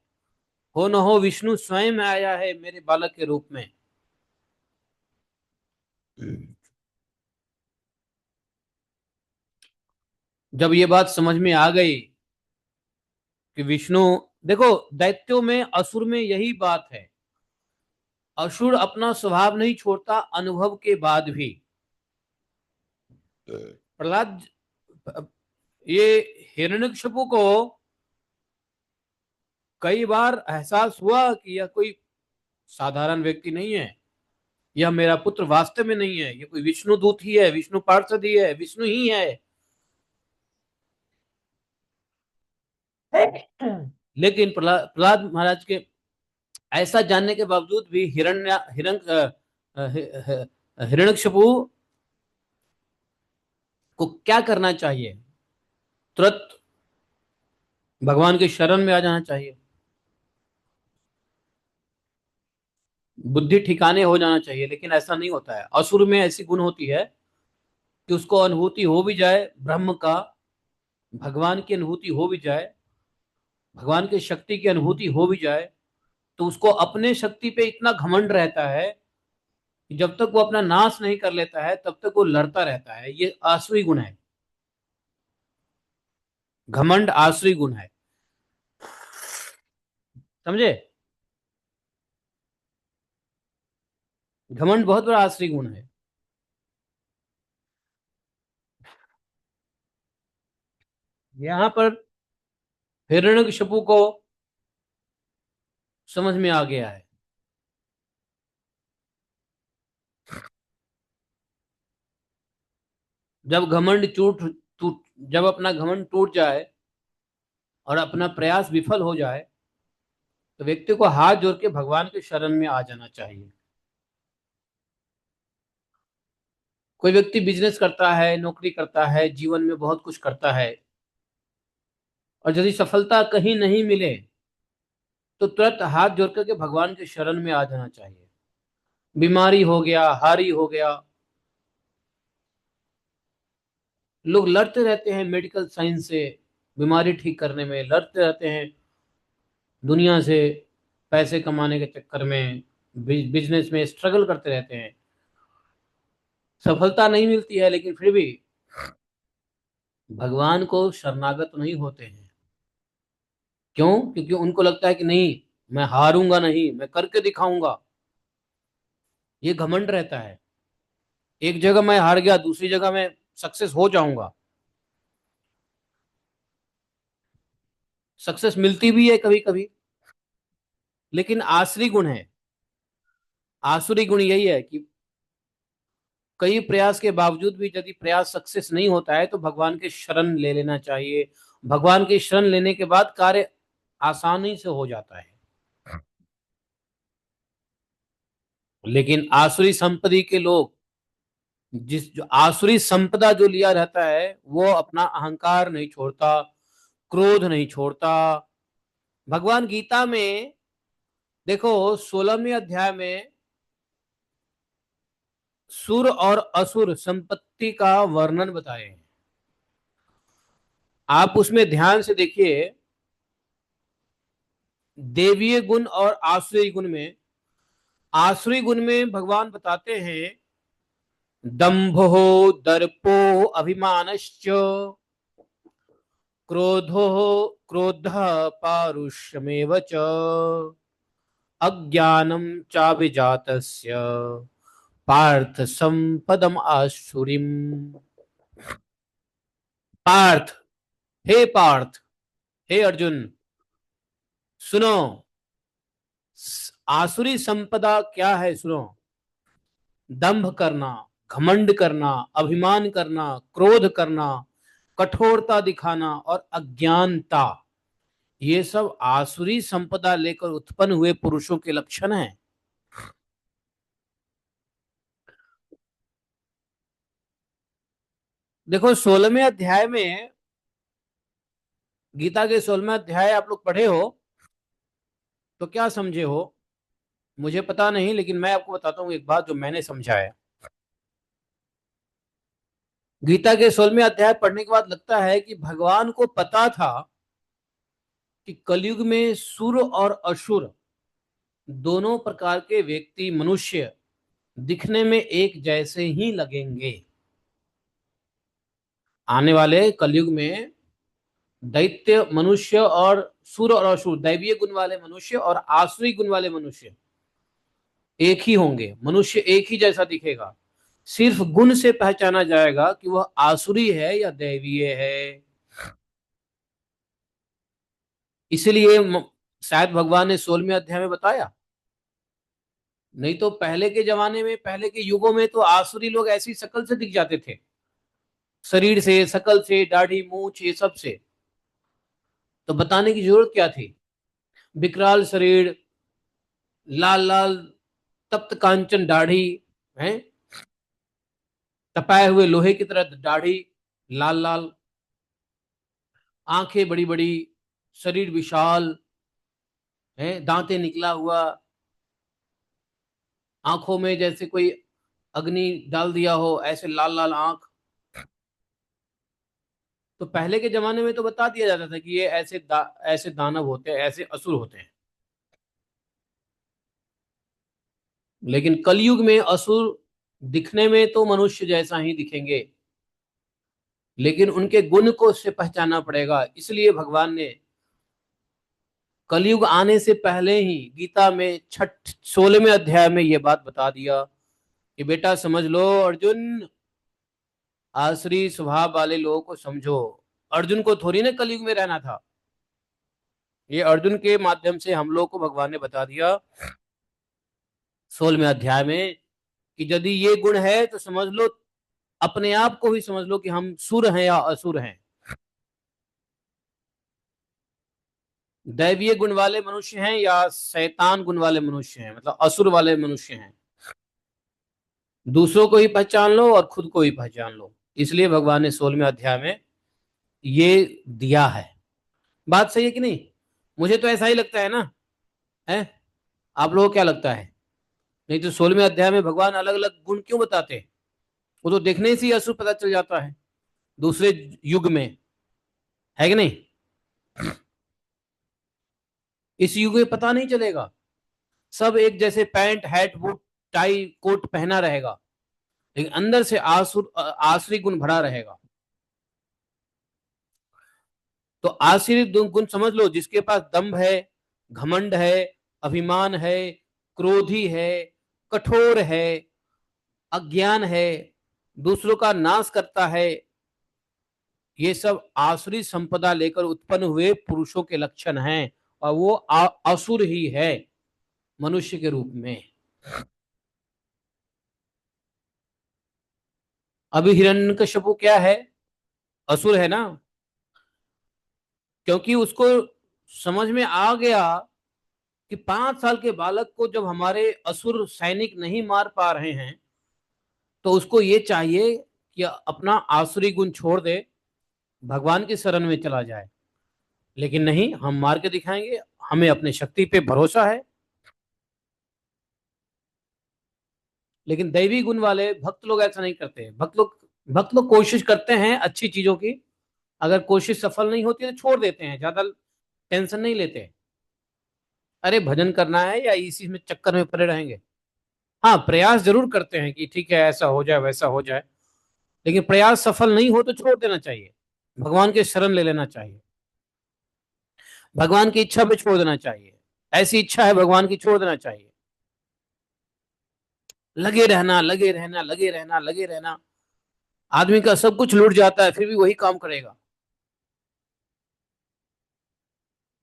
हो न हो विष्णु स्वयं आया है मेरे बालक के रूप में। जब ये बात समझ में आ गई कि विष्णु, देखो दैत्यों में, असुर में यही बात है, असुर अपना स्वभाव नहीं छोड़ता अनुभव के बाद भी। प्रहलाद, ये हिरण्यकशिपु को कई बार एहसास हुआ कि यह कोई साधारण व्यक्ति नहीं है, यह मेरा पुत्र वास्तव में नहीं है, ये कोई विष्णु दूत ही है, विष्णु पार्षद ही है, विष्णु ही है। लेकिन प्रहलाद महाराज के ऐसा जानने के बावजूद भी हिरण्यकशिपु को क्या करना चाहिए? तुरंत भगवान के शरण में आ जाना चाहिए, बुद्धि ठिकाने हो जाना चाहिए। लेकिन ऐसा नहीं होता है। असुर में ऐसी गुण होती है कि उसको अनुभूति हो भी जाए ब्रह्म का, भगवान की अनुभूति हो भी जाए, भगवान की शक्ति की अनुभूति हो भी जाए, तो उसको अपने शक्ति पे इतना घमंड रहता है कि जब तक वो अपना नाश नहीं कर लेता है तब तक वो लड़ता रहता है। ये आसुरी गुण है, घमंड आसुरी गुण है। समझे? घमंड बहुत बड़ा आसुरी गुण है। यहाँ पर हिरण्यकशिपु को समझ में आ गया है। जब घमंड टूट टूट जब अपना घमंड टूट जाए और अपना प्रयास विफल हो जाए, तो व्यक्ति को हाथ जोड़ के भगवान के शरण में आ जाना चाहिए। कोई व्यक्ति बिजनेस करता है, नौकरी करता है, जीवन में बहुत कुछ करता है, और यदि सफलता कहीं नहीं मिले, तो तुरंत हाथ जोड़ करके भगवान के शरण में आ जाना चाहिए। बीमारी हो गया, हारी हो गया, लोग लड़ते रहते हैं मेडिकल साइंस से, बीमारी ठीक करने में लड़ते रहते हैं, दुनिया से पैसे कमाने के चक्कर में, बिजनेस में स्ट्रगल करते रहते हैं, सफलता नहीं मिलती है, लेकिन फिर भी भगवान को शरणागत नहीं होते हैं। क्यों? क्योंकि उनको लगता है कि नहीं, मैं हारूंगा नहीं, मैं करके दिखाऊंगा। ये घमंड रहता है। एक जगह मैं हार गया, दूसरी जगह मैं सक्सेस हो जाऊंगा। सक्सेस मिलती भी है कभी कभी, लेकिन आसुरी गुण है। आसुरी गुण यही है कि कई प्रयास के बावजूद भी यदि प्रयास सक्सेस नहीं होता है तो भगवान के शरण ले लेना चाहिए। भगवान की शरण लेने के बाद कार्य आसानी से हो जाता है। लेकिन आसुरी संपत्ति के लोग, जिस जो आसुरी संपदा जो लिया रहता है, वो अपना अहंकार नहीं छोड़ता, क्रोध नहीं छोड़ता। भगवान गीता में देखो, 16वें अध्याय में सुर और असुर संपत्ति का वर्णन बताए हैं। आप उसमें ध्यान से देखिए, देवीय गुण और आसुरी गुण में, आसुरी गुण में भगवान बताते हैं दंभो, दर्पो, अभिमानश्च, क्रोधो, क्रोध, पारुष्यमेव च, अज्ञानम चाभिजातस्य, पार्थ संपदम आसुरीम। पार्थ, हे पार्थ, हे अर्जुन, सुनो, आसुरी संपदा क्या है, सुनो। दंभ करना, घमंड करना, अभिमान करना, क्रोध करना, कठोरता दिखाना और अज्ञानता, ये सब आसुरी संपदा लेकर उत्पन्न हुए पुरुषों के लक्षण हैं। देखो 16वें अध्याय में, गीता के 16वें अध्याय आप लोग पढ़े हो तो क्या समझे हो मुझे पता नहीं, लेकिन मैं आपको बताता हूँ एक बात जो मैंने समझा है। गीता के 16वें अध्याय पढ़ने के बाद लगता है कि भगवान को पता था कि कलयुग में सुर और असुर दोनों प्रकार के व्यक्ति, मनुष्य दिखने में एक जैसे ही लगेंगे। आने वाले कलयुग में दैत्य मनुष्य और सुर और असुर, दैवीय गुण वाले मनुष्य और आसुरी गुण वाले मनुष्य एक ही होंगे। मनुष्य एक ही जैसा दिखेगा, सिर्फ गुण से पहचाना जाएगा कि वह आसुरी है या दैवीय है। इसलिए शायद भगवान ने 16वें अध्याय में बताया। नहीं तो पहले के जमाने में, पहले के युगों में तो आसुरी लोग ऐसी शकल से दिख जाते थे, शरीर से, शकल से, दाढ़ी मूछ ये सब से। तो बताने की जरूरत क्या थी? विकराल शरीर, लाल लाल तप्त कांचन दाढ़ी है, तपाए हुए लोहे की तरह दाढ़ी, लाल लाल आंखें बड़ी बड़ी, शरीर विशाल है, दांते निकला हुआ, आंखों में जैसे कोई अग्नि डाल दिया हो, ऐसे लाल लाल आंख। तो पहले के जमाने में तो बता दिया जाता था कि ये ऐसे दानव होते हैं, ऐसे असुर होते हैं। लेकिन कलयुग में असुर दिखने में तो मनुष्य जैसा ही दिखेंगे, लेकिन उनके गुण को से पहचानना पड़ेगा। इसलिए भगवान ने कलयुग आने से पहले ही गीता में 16वें अध्याय में यह बात बता दिया कि बेटा समझ लो अर्जुन, आसुरी स्वभाव वाले लोगों को समझो। अर्जुन को थोड़ी ना कलयुग में रहना था, ये अर्जुन के माध्यम से हम लोग को भगवान ने बता दिया 16वें अध्याय में कि यदि ये गुण है तो समझ लो, अपने आप को ही समझ लो कि हम सुर हैं या असुर हैं। दैवीय गुण वाले मनुष्य हैं या शैतान गुण वाले मनुष्य हैं, मतलब असुर वाले मनुष्य हैं। दूसरों को ही पहचान लो और खुद को ही पहचान लो। इसलिए भगवान ने 16वें अध्याय में ये दिया है। बात सही है कि नहीं? मुझे तो ऐसा ही लगता है ना। है? आप लोगों को क्या लगता है? नहीं तो 16वें अध्याय में भगवान अलग अलग गुण क्यों बताते हैं? वो तो देखने से ही असुर पता चल जाता है दूसरे युग में, है कि नहीं? इस युग में पता नहीं चलेगा। सब एक जैसे pant hat boot tie coat पहना रहेगा, लेकिन अंदर से आसुरी गुण भरा रहेगा। तो आसुरी गुण समझ लो, जिसके पास दंभ है, घमंड है, अभिमान है, क्रोधी है, कठोर है, अज्ञान है, दूसरों का नाश करता है, ये सब आसुरी संपदा लेकर उत्पन्न हुए पुरुषों के लक्षण हैं। और वो असुर ही है मनुष्य के रूप में। अभी हिरण्यकशिपु क्या है? असुर है ना। क्योंकि उसको समझ में आ गया कि 5 साल के बालक को जब हमारे असुर सैनिक नहीं मार पा रहे हैं, तो उसको ये चाहिए कि अपना आसुरी गुण छोड़ दे, भगवान की शरण में चला जाए। लेकिन नहीं, हम मार के दिखाएंगे, हमें अपने शक्ति पे भरोसा है। लेकिन दैवी गुण वाले भक्त लोग ऐसा नहीं करते। भक्त लोग कोशिश करते हैं अच्छी चीजों की। अगर कोशिश सफल नहीं होती तो छोड़ देते हैं, ज्यादा टेंशन नहीं लेते। अरे भजन करना है या इसी में चक्कर में पड़े रहेंगे? हाँ, प्रयास जरूर करते हैं कि ठीक है ऐसा हो जाए वैसा हो जाए। लेकिन प्रयास सफल नहीं हो तो छोड़ देना चाहिए, भगवान के शरण ले लेना चाहिए, भगवान की इच्छा पे छोड़ देना चाहिए। ऐसी इच्छा है भगवान की, छोड़ देना चाहिए। लगे रहना, लगे रहना, लगे रहना, लगे रहना। आदमी का सब कुछ लूट जाता है फिर भी वही काम करेगा।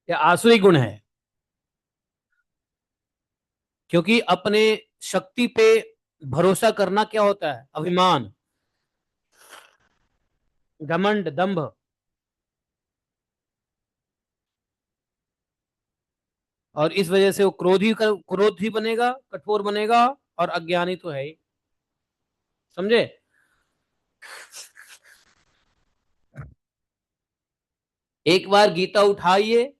यह आसुरी गुण है। क्योंकि अपने शक्ति पे भरोसा करना क्या होता है? अभिमान, घमंड, दंभ। और इस वजह से वो क्रोधी बनेगा, कठोर बनेगा, और अज्ञानी तो है ही। समझे? एक बार गीता उठाइए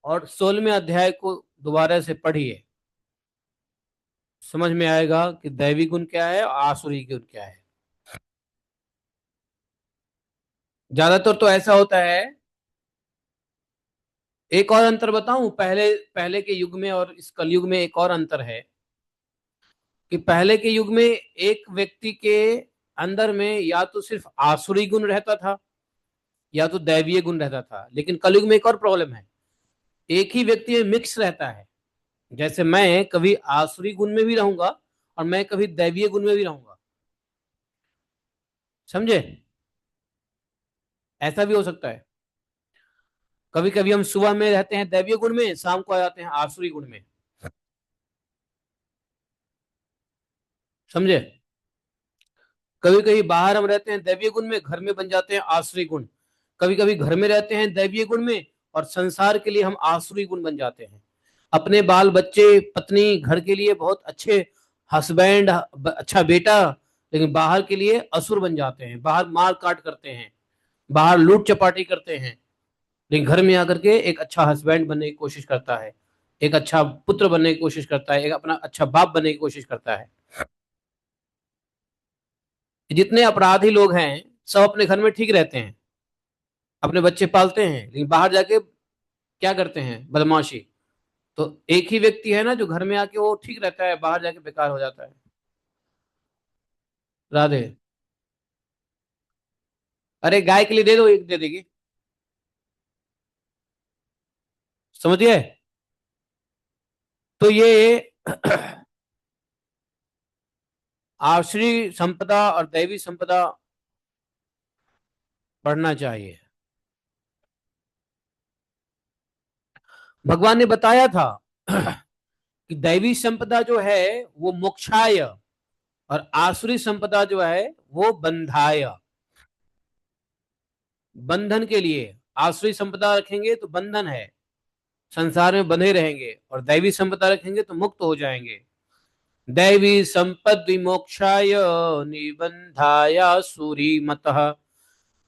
और 16वें अध्याय को दोबारा से पढ़िए, समझ में आएगा कि दैवी गुण क्या है और आसुरी गुण क्या है। ज्यादातर तो ऐसा होता है। एक और अंतर बताऊं, पहले पहले के युग में और इस कलयुग में एक और अंतर है कि पहले के युग में एक व्यक्ति के अंदर में या तो सिर्फ आसुरी गुण रहता था या तो दैवीय गुण रहता था। लेकिन कलयुग में एक और प्रॉब्लम है, एक ही व्यक्ति में मिक्स रहता है। जैसे मैं कभी आसुरी गुण में भी रहूंगा और मैं कभी दैवीय गुण में भी रहूंगा। समझे? ऐसा भी हो सकता है। कभी कभी हम सुबह में रहते हैं दैवीय गुण में, शाम को आ जाते हैं आसुरी गुण में। समझे? कभी कभी बाहर हम रहते हैं दैवीय गुण में, घर में बन जाते हैं आसुरी गुण। कभी कभी घर में रहते हैं दैवीय गुण में और संसार के लिए हम आसुरी गुण बन जाते हैं। अपने बाल बच्चे, पत्नी, घर के लिए बहुत अच्छे हस्बैंड, अच्छा बेटा, लेकिन बाहर के लिए असुर बन जाते हैं। बाहर मार काट करते हैं, बाहर लूट चपाटी करते हैं, लेकिन घर में आकर के एक अच्छा हस्बैंड बनने की कोशिश करता है, एक अच्छा पुत्र बनने की कोशिश करता है, एक अपना अच्छा बाप बनने की कोशिश करता है। जितने अपराधी लोग हैं सब अपने घर में ठीक रहते हैं, अपने बच्चे पालते हैं, लेकिन बाहर जाके क्या करते हैं? बदमाशी। तो एक ही व्यक्ति है ना जो घर में आके वो ठीक रहता है, बाहर जाके बेकार हो जाता है। राधे। अरे गाय के लिए दे दो, एक दे देगी। समझिए? तो ये आश्री संपदा और दैवी संपदा पढ़ना चाहिए। भगवान ने बताया था कि दैवी संपदा जो है वो मोक्षाय, और आसुरी संपदा जो है वो बंधाय, बंधन के लिए। आसुरी संपदा रखेंगे तो बंधन है, संसार में बंधे रहेंगे, और दैवी संपदा रखेंगे तो मुक्त हो जाएंगे। दैवी संपद विमोक्षाय निबंधाय सूरी मतः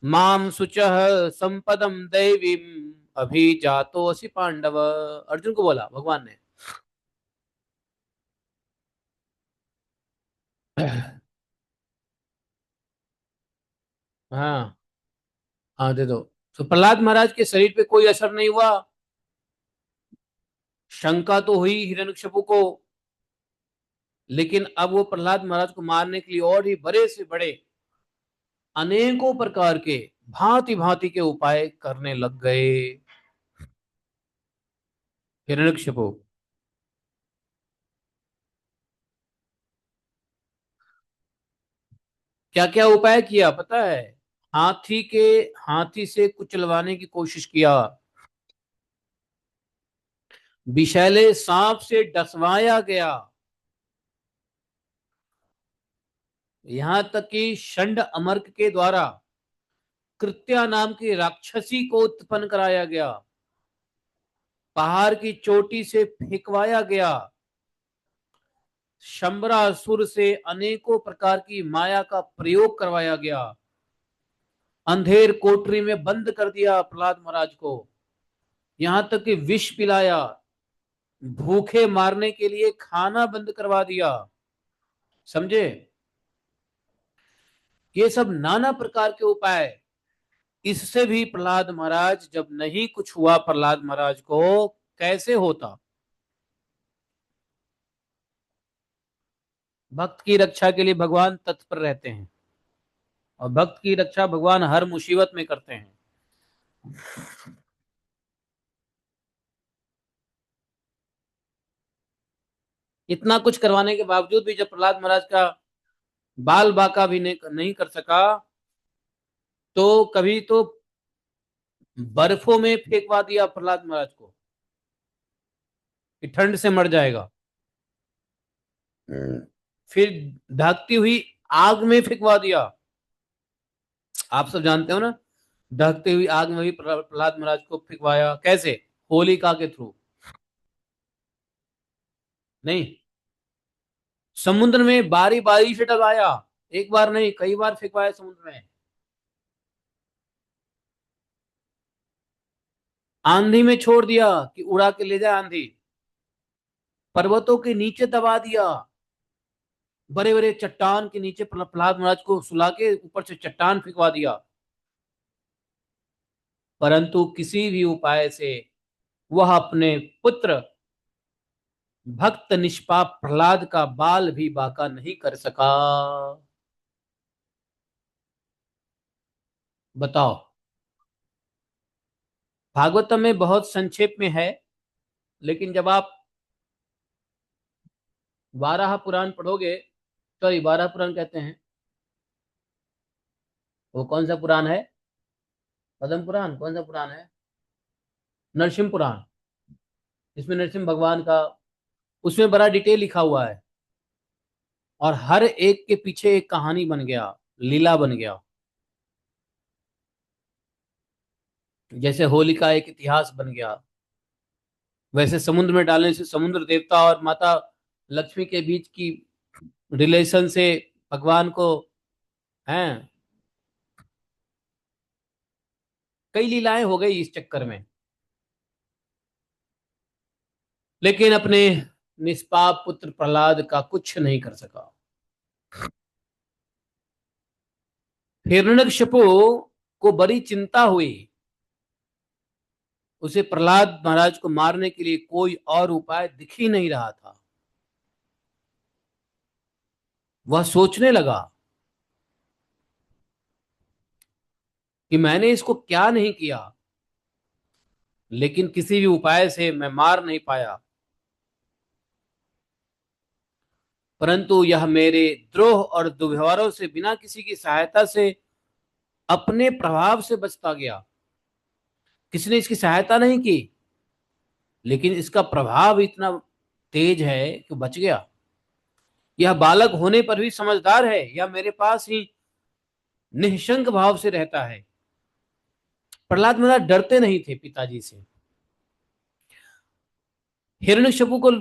माम शुचः संपदम दैवीम अभिजातोसि पांडव। अर्जुन को बोला भगवान ने, हाँ हाँ, दे दो। तो प्रहलाद महाराज के शरीर पे कोई असर नहीं हुआ। शंका तो हुई हिरण्यकशिपु को, लेकिन अब वो प्रहलाद महाराज को मारने के लिए और ही बड़े से बड़े अनेकों प्रकार के भांति भांति के उपाय करने लग गए। हिरण्यकशिपु क्या क्या उपाय किया पता है? हाथी के हाथी से कुचलवाने की कोशिश किया, विषैले सांप से डसवाया गया, यहां तक कि षंड अमर्क के द्वारा कृत्या नाम की राक्षसी को उत्पन्न कराया गया, पहाड़ की चोटी से फेंकवाया गया, शंबरासुर से अनेकों प्रकार की माया का प्रयोग करवाया गया, अंधेर कोठरी में बंद कर दिया प्रहलाद महाराज को, यहां तक कि विष पिलाया, भूखे मारने के लिए खाना बंद करवा दिया। समझे? ये सब नाना प्रकार के उपाय। इससे भी प्रहलाद महाराज, जब नहीं कुछ हुआ प्रहलाद महाराज को, कैसे होता? भक्त की रक्षा के लिए भगवान तत्पर रहते हैं, और भक्त की रक्षा भगवान हर मुसीबत में करते हैं। इतना कुछ करवाने के बावजूद भी जब प्रहलाद महाराज का बाल बाका भी नहीं कर सका, तो कभी तो बर्फों में फेंकवा दिया प्रहलाद महाराज को कि ठंड से मर जाएगा। फिर ढकती हुई आग में फेंकवा दिया। आप सब जानते हो ना, ढकती हुई आग में भी प्रहलाद महाराज को फेंकवाया। कैसे? होलिका के थ्रू। नहीं, समुद्र में बारी बारी से डलाया, एक बार नहीं कई बार फेंकवाया समुद्र में। आंधी में छोड़ दिया कि उड़ा के ले जाए आंधी, पर्वतों के नीचे दबा दिया, बड़े बड़े चट्टान के नीचे प्रहलाद महाराज को सुला के ऊपर से चट्टान फेंकवा दिया। परंतु किसी भी उपाय से वह अपने पुत्र भक्त निष्पाप प्रहलाद का बाल भी बाका नहीं कर सका। बताओ। भागवतम में बहुत संक्षेप में है, लेकिन जब आप वाराह पुराण पढ़ोगे, सॉरी वाराह पुराण कहते हैं, वो कौन सा पुराण है? पद्म पुराण कौन सा पुराण है? नरसिंह पुराण। इसमें नरसिंह भगवान का, उसमें बड़ा डिटेल लिखा हुआ है, और हर एक के पीछे एक कहानी बन गया, लीला बन गया। जैसे होली का एक इतिहास बन गया, वैसे समुद्र में डालने से समुद्र देवता और माता लक्ष्मी के बीच की रिलेशन से भगवान को हैं कई लीलाएं हो गई इस चक्कर में। लेकिन अपने निष्पाप पुत्र प्रहलाद का कुछ नहीं कर सका। हिरण्यकशिपु को बड़ी चिंता हुई, उसे प्रहलाद महाराज को मारने के लिए कोई और उपाय दिख ही नहीं रहा था। वह सोचने लगा कि मैंने इसको क्या नहीं किया, लेकिन किसी भी उपाय से मैं मार नहीं पाया, परंतु यह मेरे द्रोह और दुर्व्यवहारों से बिना किसी की सहायता से अपने प्रभाव से बचता गया। किसी ने इसकी सहायता नहीं की, लेकिन इसका प्रभाव इतना तेज है कि बच गया। यह बालक होने पर भी समझदार है, यह मेरे पास ही निःशंक भाव से रहता है। प्रहलाद महाराज डरते नहीं थे पिताजी से। हिरण्यकशिपु को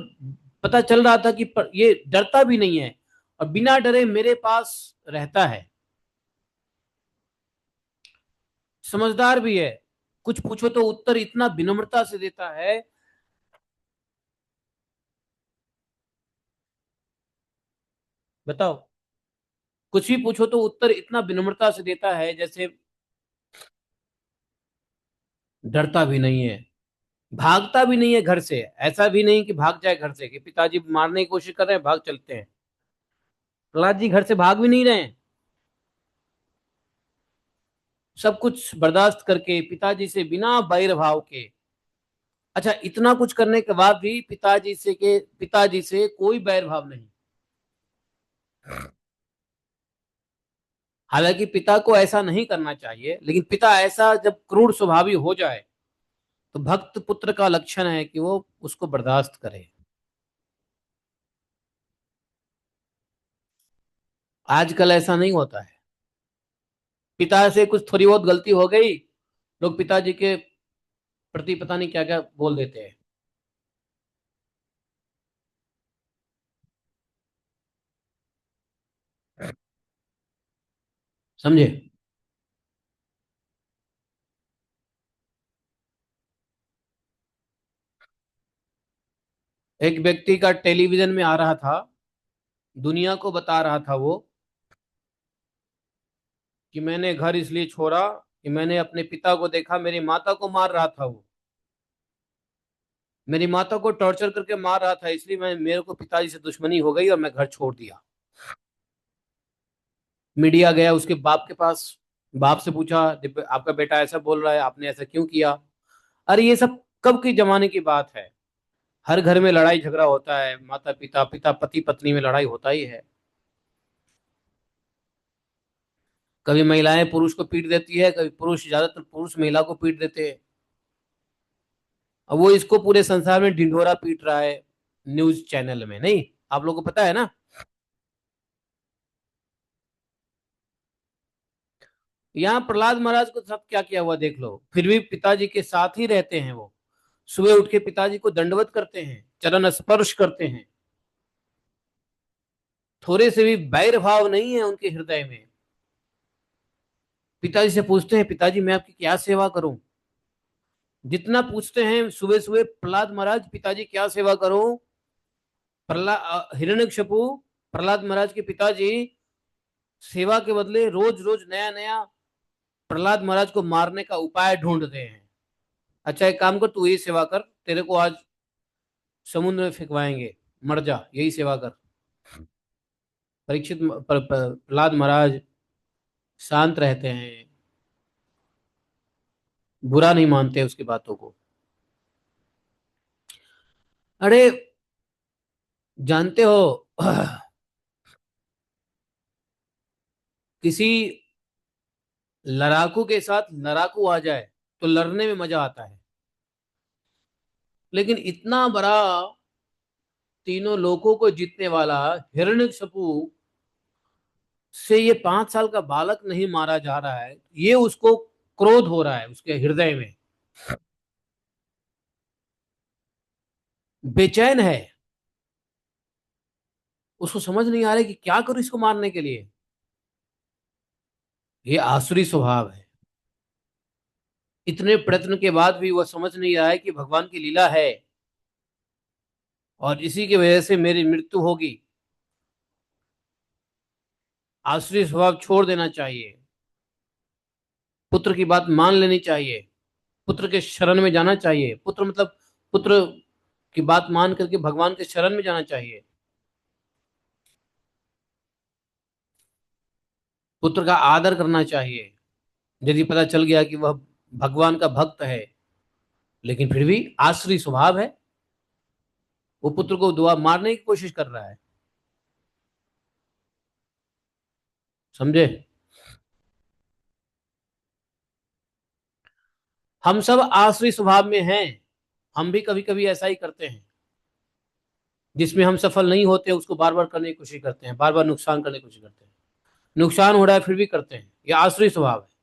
पता चल रहा था कि ये डरता भी नहीं है, और बिना डरे मेरे पास रहता है, समझदार भी है, कुछ पूछो तो उत्तर इतना विनम्रता से देता है। बताओ। कुछ भी पूछो तो उत्तर इतना विनम्रता से देता है जैसे डरता भी नहीं है, भागता भी नहीं है घर से। ऐसा भी नहीं कि भाग जाए घर से, कि पिताजी मारने की कोशिश कर रहे हैं भाग चलते हैं। प्रहलाद जी घर से भाग भी नहीं रहे हैं, सब कुछ बर्दाश्त करके पिताजी से बिना बैर भाव के। अच्छा, इतना कुछ करने के बाद भी पिताजी से कोई बैर भाव नहीं। हालांकि पिता को ऐसा नहीं करना चाहिए, लेकिन पिता ऐसा जब क्रूर स्वभावी हो जाए तो भक्त पुत्र का लक्षण है कि वो उसको बर्दाश्त करे। आजकल ऐसा नहीं होता है। पिता से कुछ थोड़ी बहुत गलती हो गई, लोग पिताजी के प्रति पता नहीं क्या क्या बोल देते हैं। समझे? एक व्यक्ति का टेलीविजन में आ रहा था, दुनिया को बता रहा था वो कि मैंने घर इसलिए छोड़ा कि मैंने अपने पिता को देखा, मेरी माता को मार रहा था वो, मेरी माता को टॉर्चर करके मार रहा था, इसलिए मैं मेरे को पिताजी से दुश्मनी हो गई और मैं घर छोड़ दिया। मीडिया गया उसके बाप के पास, बाप से पूछा, आपका बेटा ऐसा बोल रहा है, आपने ऐसा क्यों किया?" अरे ये सब कब के जमाने की बात है। हर घर में लड़ाई झगड़ा होता है, माता पिता, पिता पति पत्नी में लड़ाई होता ही है। कभी महिलाएं पुरुष को पीट देती है, कभी पुरुष, ज्यादातर पुरुष महिला को पीट देते हैं। अब वो इसको पूरे संसार में ढिंढोरा पीट रहा है, न्यूज चैनल में। नहीं, आप लोगों को पता है ना? यहाँ प्रहलाद महाराज को साथ क्या किया हुआ देख लो, फिर भी पिताजी के साथ ही रहते हैं वो। सुबह उठ के पिताजी को दंडवत करते हैं, चरण स्पर्श करते हैं। थोड़े से भी बैर भाव नहीं है उनके हृदय में। पिताजी से पूछते हैं, पिताजी मैं आपकी क्या सेवा करूं? जितना पूछते हैं सुबह सुबह प्रहलाद महाराज, पिताजी क्या सेवा करूं? प्रहलाद, हिरण्यकशिपु, प्रहलाद महाराज के पिताजी सेवा के बदले रोज रोज नया नया प्रहलाद महाराज को मारने का उपाय ढूंढते हैं। अच्छा, एक काम कर, तू यही सेवा कर, तेरे को आज समुद्र में फेंकवाएंगे, मर जा, यही सेवा कर। प्रहलाद महाराज शांत रहते हैं, बुरा नहीं मानते उसकी बातों को। अरे, जानते हो, किसी लड़ाकू के साथ लड़ाकू आ जाए तो लड़ने में मजा आता है, लेकिन इतना बड़ा तीनों लोगों को जीतने वाला हिरण्यकशिपु से ये 5 साल का बालक नहीं मारा जा रहा है, ये उसको क्रोध हो रहा है उसके हृदय में, बेचैन है। उसको समझ नहीं आ रहा है कि क्या करूं इसको मारने के लिए। ये आसुरी स्वभाव है। इतने प्रयत्न के बाद भी वह समझ नहीं रहा है कि भगवान की लीला है और इसी की वजह से मेरी मृत्यु होगी। आसुरी स्वभाव छोड़ देना चाहिए, पुत्र की बात मान लेनी चाहिए, पुत्र के शरण में जाना चाहिए। पुत्र मतलब पुत्र की बात मान करके भगवान के शरण में जाना चाहिए। पुत्र का आदर करना चाहिए। यदि पता चल गया कि वह भगवान का भक्त है, लेकिन फिर भी आसुरी स्वभाव है, वो पुत्र को दुआ मारने की कोशिश कर रहा है। समझे? हम सब आसुरी स्वभाव में हैं। हम भी कभी कभी ऐसा ही करते हैं, जिसमें हम सफल नहीं होते उसको बार बार करने की कोशिश करते हैं, बार बार नुकसान करने की कोशिश करते हैं। नुकसान हो रहा है फिर भी करते हैं, ये आसुरी स्वभाव है।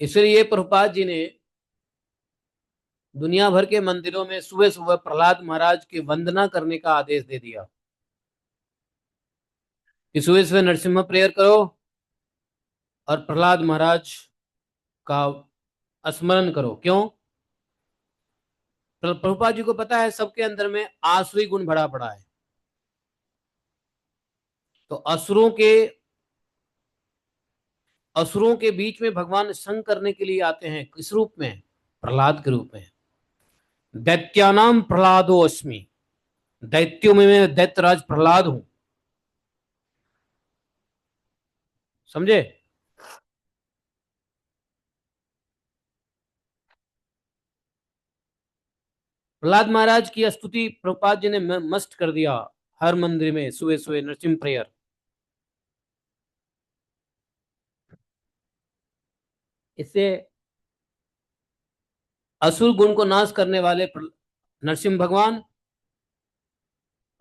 इसलिए प्रभुपाद जी ने दुनिया भर के मंदिरों में सुबह सुबह प्रहलाद महाराज की वंदना करने का आदेश दे दिया कि सुबह सुबह नरसिम्हा प्रेयर करो और प्रहलाद महाराज का स्मरण करो। क्यों? प्रभुपाद जी को पता है सबके अंदर में आसुरी गुण भरा पड़ा है, तो असुरों के बीच में भगवान संग करने के लिए आते हैं। किस रूप में? प्रहलाद के रूप में। दैत्यानाम प्रहलादो अस्मि, दैत्यों में मैं दैत्यराज प्रहलाद हूं। समझे? प्रहलाद महाराज की स्तुति प्रभुपाद जी ने मस्त कर दिया हर मंदिर में सुबह सुबह नरसिंह प्रेयर। इससे असुर गुण को नाश करने वाले नरसिंह भगवान,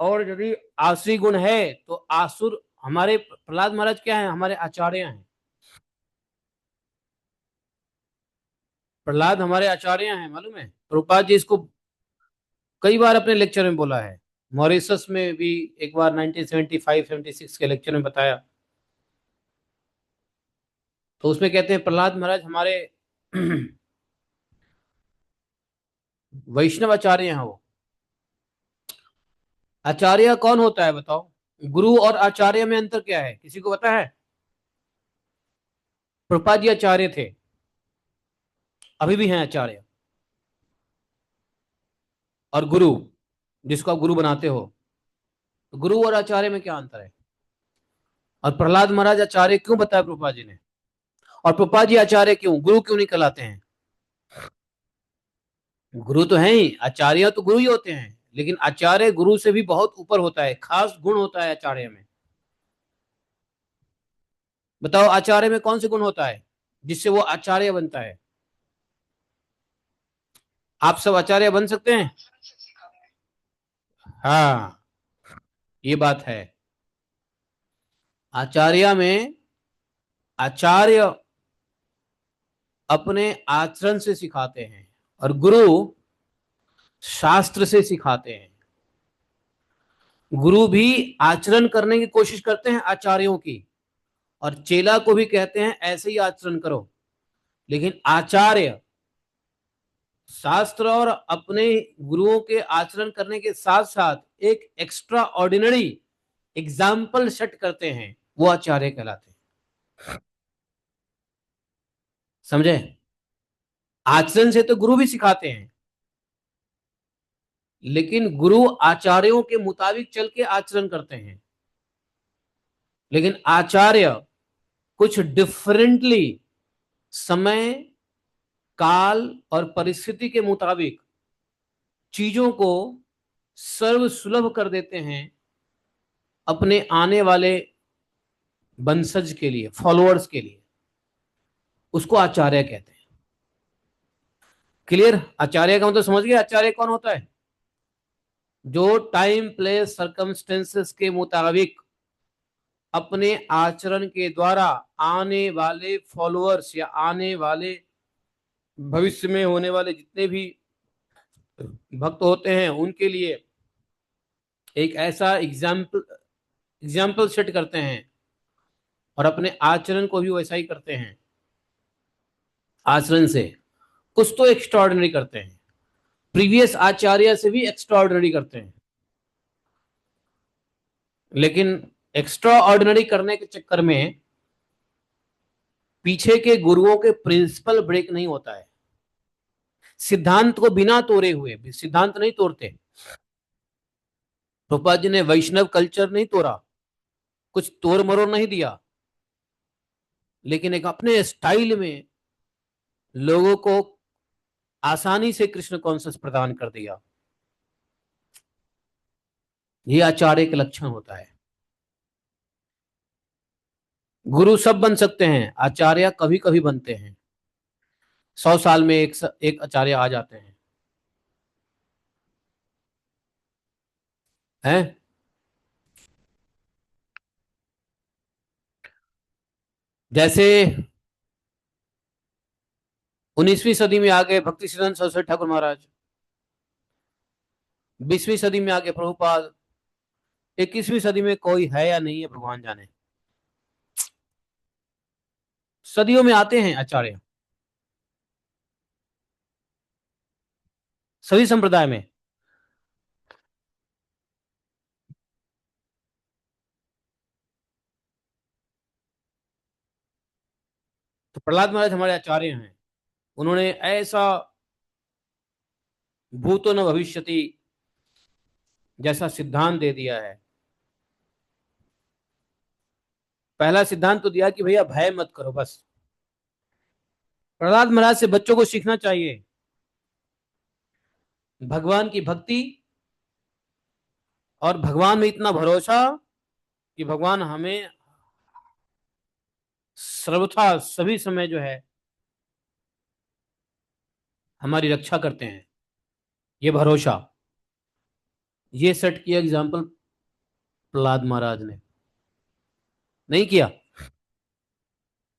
और यदि आसुरी गुण है तो आसुर हमारे प्रहलाद महाराज क्या है? हमारे आचार्य हैं। प्रहलाद हमारे आचार्य हैं, मालूम है? प्रभुपाद जी इसको कई बार अपने लेक्चर में बोला है। मॉरिशस में भी एक बार 1975-76 के लेक्चर में बताया, तो उसमें कहते हैं प्रहलाद महाराज हमारे वैष्णव आचार्य हैं वो। आचार्य कौन होता है बताओ? गुरु और आचार्य में अंतर क्या है, किसी को पता है? प्रभुपाद जी आचार्य थे, अभी भी हैं आचार्य। और गुरु, जिसको आप गुरु बनाते हो, तो गुरु और आचार्य में क्या अंतर है? और प्रहलाद महाराज आचार्य क्यों बताया प्रभुपाद जी ने? और प्रभुपाद जी आचार्य क्यों, गुरु क्यों नहीं कहलाते हैं? गुरु तो हैं ही, आचार्य तो गुरु ही होते हैं, लेकिन आचार्य गुरु से भी बहुत ऊपर होता है, खास गुण होता है आचार्य में। बताओ आचार्य में कौन से गुण होता है जिससे वो आचार्य बनता है? आप सब आचार्य बन सकते हैं? हाँ, ये बात है। आचार्य में आचार्य अपने आचरण से सिखाते हैं, और गुरु शास्त्र से सिखाते हैं। गुरु भी आचरण करने की कोशिश करते हैं आचार्यों की, और चेला को भी कहते हैं ऐसे ही आचरण करो। लेकिन आचार्य शास्त्र और अपने गुरुओं के आचरण करने के साथ साथ एक एक्स्ट्रा ऑर्डिनरी एग्जाम्पल सेट करते हैं, वो आचार्य कहलाते हैं। समझे? आचरण से तो गुरु भी सिखाते हैं, लेकिन गुरु आचार्यों के मुताबिक चल के आचरण करते हैं। लेकिन आचार्य कुछ डिफरेंटली समय, काल और परिस्थिति के मुताबिक चीजों को सर्व सुलभ कर देते हैं अपने आने वाले वंशज के लिए, फॉलोअर्स के लिए। उसको आचार्य कहते हैं। क्लियर? आचार्य का मतलब समझ गए आचार्य कौन होता है? जो टाइम, प्लेस, सर्कमस्टेंसेस के मुताबिक अपने आचरण के द्वारा आने वाले फॉलोअर्स या आने वाले भविष्य में होने वाले जितने भी भक्त होते हैं उनके लिए एक ऐसा एग्जाम्पल सेट करते हैं, और अपने आचरण को भी वैसा ही करते हैं। आचरण से कुछ तो एक्स्ट्राऑर्डिनरी करते हैं, प्रीवियस आचार्य से भी एक्स्ट्राऑर्डिनरी करते हैं। लेकिन एक्स्ट्रा ऑर्डिनरी करने के चक्कर में पीछे के गुरुओं के प्रिंसिपल ब्रेक नहीं होता है। सिद्धांत को बिना तोड़े हुए, सिद्धांत नहीं तोड़ते। प्रभुपाद जी ने वैष्णव कल्चर नहीं तोड़ा, कुछ तोड़ मरोड़ नहीं दिया, लेकिन एक अपने स्टाइल में लोगों को आसानी से कृष्ण कॉन्शियस प्रदान कर दिया। ये आचार्य के लक्षण होता है। गुरु सब बन सकते हैं, आचार्य कभी कभी बनते हैं। 100 साल में एक आचार्य आ जाते हैं। हैं? जैसे 19वीं सदी में आ गए भक्ति सिद्धांत सरस्वती ठाकुर महाराज, 20वीं सदी में आ गए प्रभुपाद, 21वीं सदी में कोई है या नहीं है भगवान जाने। सदियों में आते हैं आचार्य। सभी संप्रदाय में। तो प्रहलाद महाराज हमारे आचार्य हैं। उन्होंने ऐसा भूतो न भविष्यति जैसा सिद्धांत दे दिया है। पहला सिद्धांत तो दिया कि भैया भय मत करो बस। प्रहलाद महाराज से बच्चों को सीखना चाहिए भगवान की भक्ति, और भगवान में इतना भरोसा कि भगवान हमें सर्वथा सभी समय जो है हमारी रक्षा करते हैं। ये भरोसा, ये सेट किया एग्जाम्पल प्रहलाद महाराज ने। नहीं किया?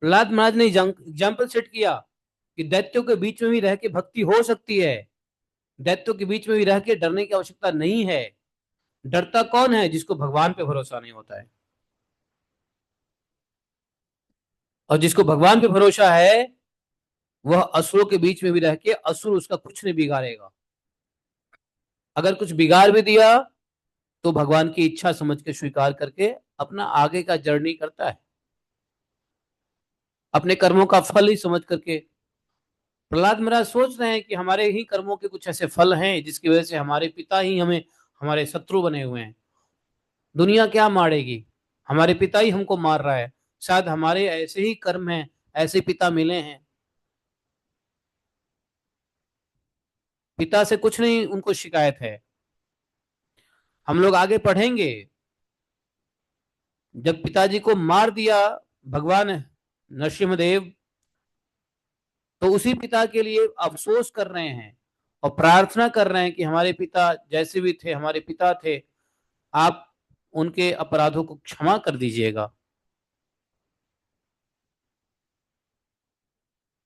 प्रहलाद महाराज ने एग्जाम्पल सेट किया कि दैत्यों के बीच में भी रह के भक्ति हो सकती है। दैत्यों के बीच में भी रह के डरने की आवश्यकता नहीं है। डरता कौन है? जिसको भगवान पे भरोसा नहीं होता है। और जिसको भगवान पे भरोसा है वह असुरों के बीच में भी रह के असुर उसका कुछ नहीं बिगाड़ेगा। अगर कुछ बिगाड़ भी दिया तो भगवान की इच्छा समझ के स्वीकार करके अपना आगे का जर्नी करता है, अपने कर्मों का फल ही समझ करके। प्रहलाद महाराज सोच रहे हैं कि हमारे ही कर्मों के कुछ ऐसे फल हैं जिसकी वजह से हमारे पिता ही हमें हमारे शत्रु बने हुए हैं। दुनिया क्या मारेगी, हमारे पिता ही हमको मार रहा है। शायद हमारे ऐसे ही कर्म हैं, ऐसे पिता मिले हैं। पिता से कुछ नहीं उनको शिकायत है। हम लोग आगे पढ़ेंगे, जब पिताजी को मार दिया भगवान नरसिंहदेव, तो उसी पिता के लिए अफसोस कर रहे हैं और प्रार्थना कर रहे हैं कि हमारे पिता जैसे भी थे हमारे पिता थे, आप उनके अपराधों को क्षमा कर दीजिएगा।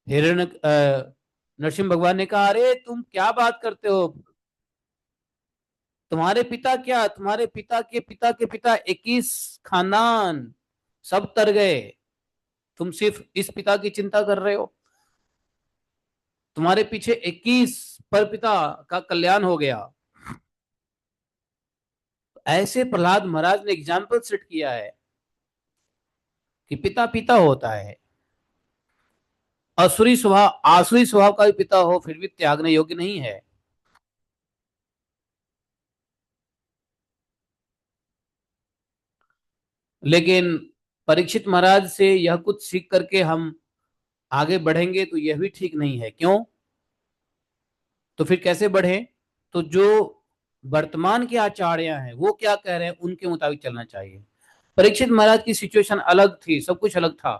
हिरण्य नरसिंह भगवान ने कहा, अरे तुम क्या बात करते हो? तुम्हारे पिता क्या, तुम्हारे पिता के पिता के पिता 21 खानदान सब तर गए। तुम सिर्फ इस पिता की चिंता कर रहे हो। तुम्हारे पीछे 21 पर पिता का कल्याण हो गया। ऐसे प्रहलाद महाराज ने एग्जाम्पल सेट किया है कि पिता पिता होता है। असुरी स्वभाव आसुरी स्वभाव का भी पिता हो फिर भी त्यागने योग्य नहीं है। लेकिन परीक्षित महाराज से यह कुछ सीख करके हम आगे बढ़ेंगे तो यह भी ठीक नहीं है। क्यों? तो फिर कैसे बढ़े? तो जो वर्तमान के आचार्य हैं वो क्या कह रहे हैं उनके मुताबिक चलना चाहिए। परीक्षित महाराज की सिचुएशन अलग थी, सब कुछ अलग था।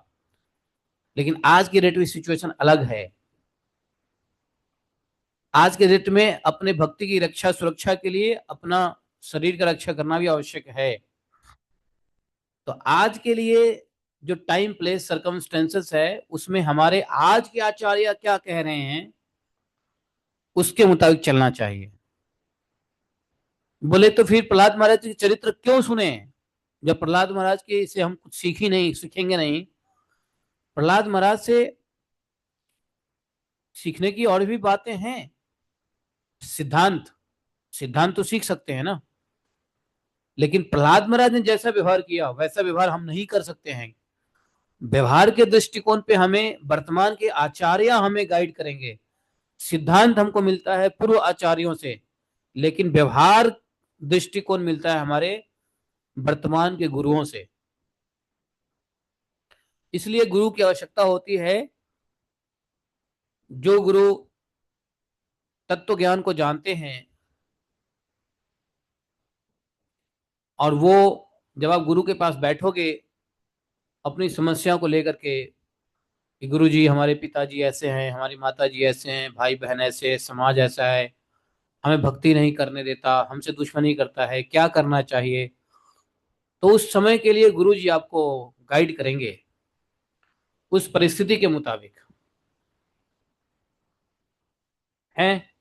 लेकिन आज की डेट में सिचुएशन अलग है। आज के डेट में अपने भक्ति की रक्षा सुरक्षा के लिए अपना शरीर का रक्षा करना भी आवश्यक है। तो आज के लिए जो टाइम प्लेस सरकमस्टेंसेस है उसमें हमारे आज के आचार्य क्या कह रहे हैं उसके मुताबिक चलना चाहिए। बोले तो फिर प्रहलाद महाराज के चरित्र क्यों सुने जब प्रहलाद महाराज के से हम कुछ सीखी नहीं सीखेंगे नहीं। प्रहलाद महाराज से सीखने की और भी बातें हैं। सिद्धांत सिद्धांत तो सीख सकते हैं ना। लेकिन प्रहलाद महाराज ने जैसा व्यवहार किया वैसा व्यवहार हम नहीं कर सकते हैं। व्यवहार के दृष्टिकोण पे हमें वर्तमान के आचार्य हमें गाइड करेंगे। सिद्धांत हमको मिलता है पूर्व आचार्यों से, लेकिन व्यवहार दृष्टिकोण मिलता है हमारे वर्तमान के गुरुओं से। इसलिए गुरु की आवश्यकता होती है। जो गुरु तत्व ज्ञान को जानते हैं और वो जब आप गुरु के पास बैठोगे अपनी समस्या को लेकर के कि गुरु जी हमारे पिताजी ऐसे हैं, हमारी माता जी ऐसे हैं, भाई बहन ऐसे हैं, समाज ऐसा है, हमें भक्ति नहीं करने देता, हमसे दुश्मनी करता है, क्या करना चाहिए? तो उस समय के लिए गुरु जी आपको गाइड करेंगे उस परिस्थिति के मुताबिक। है।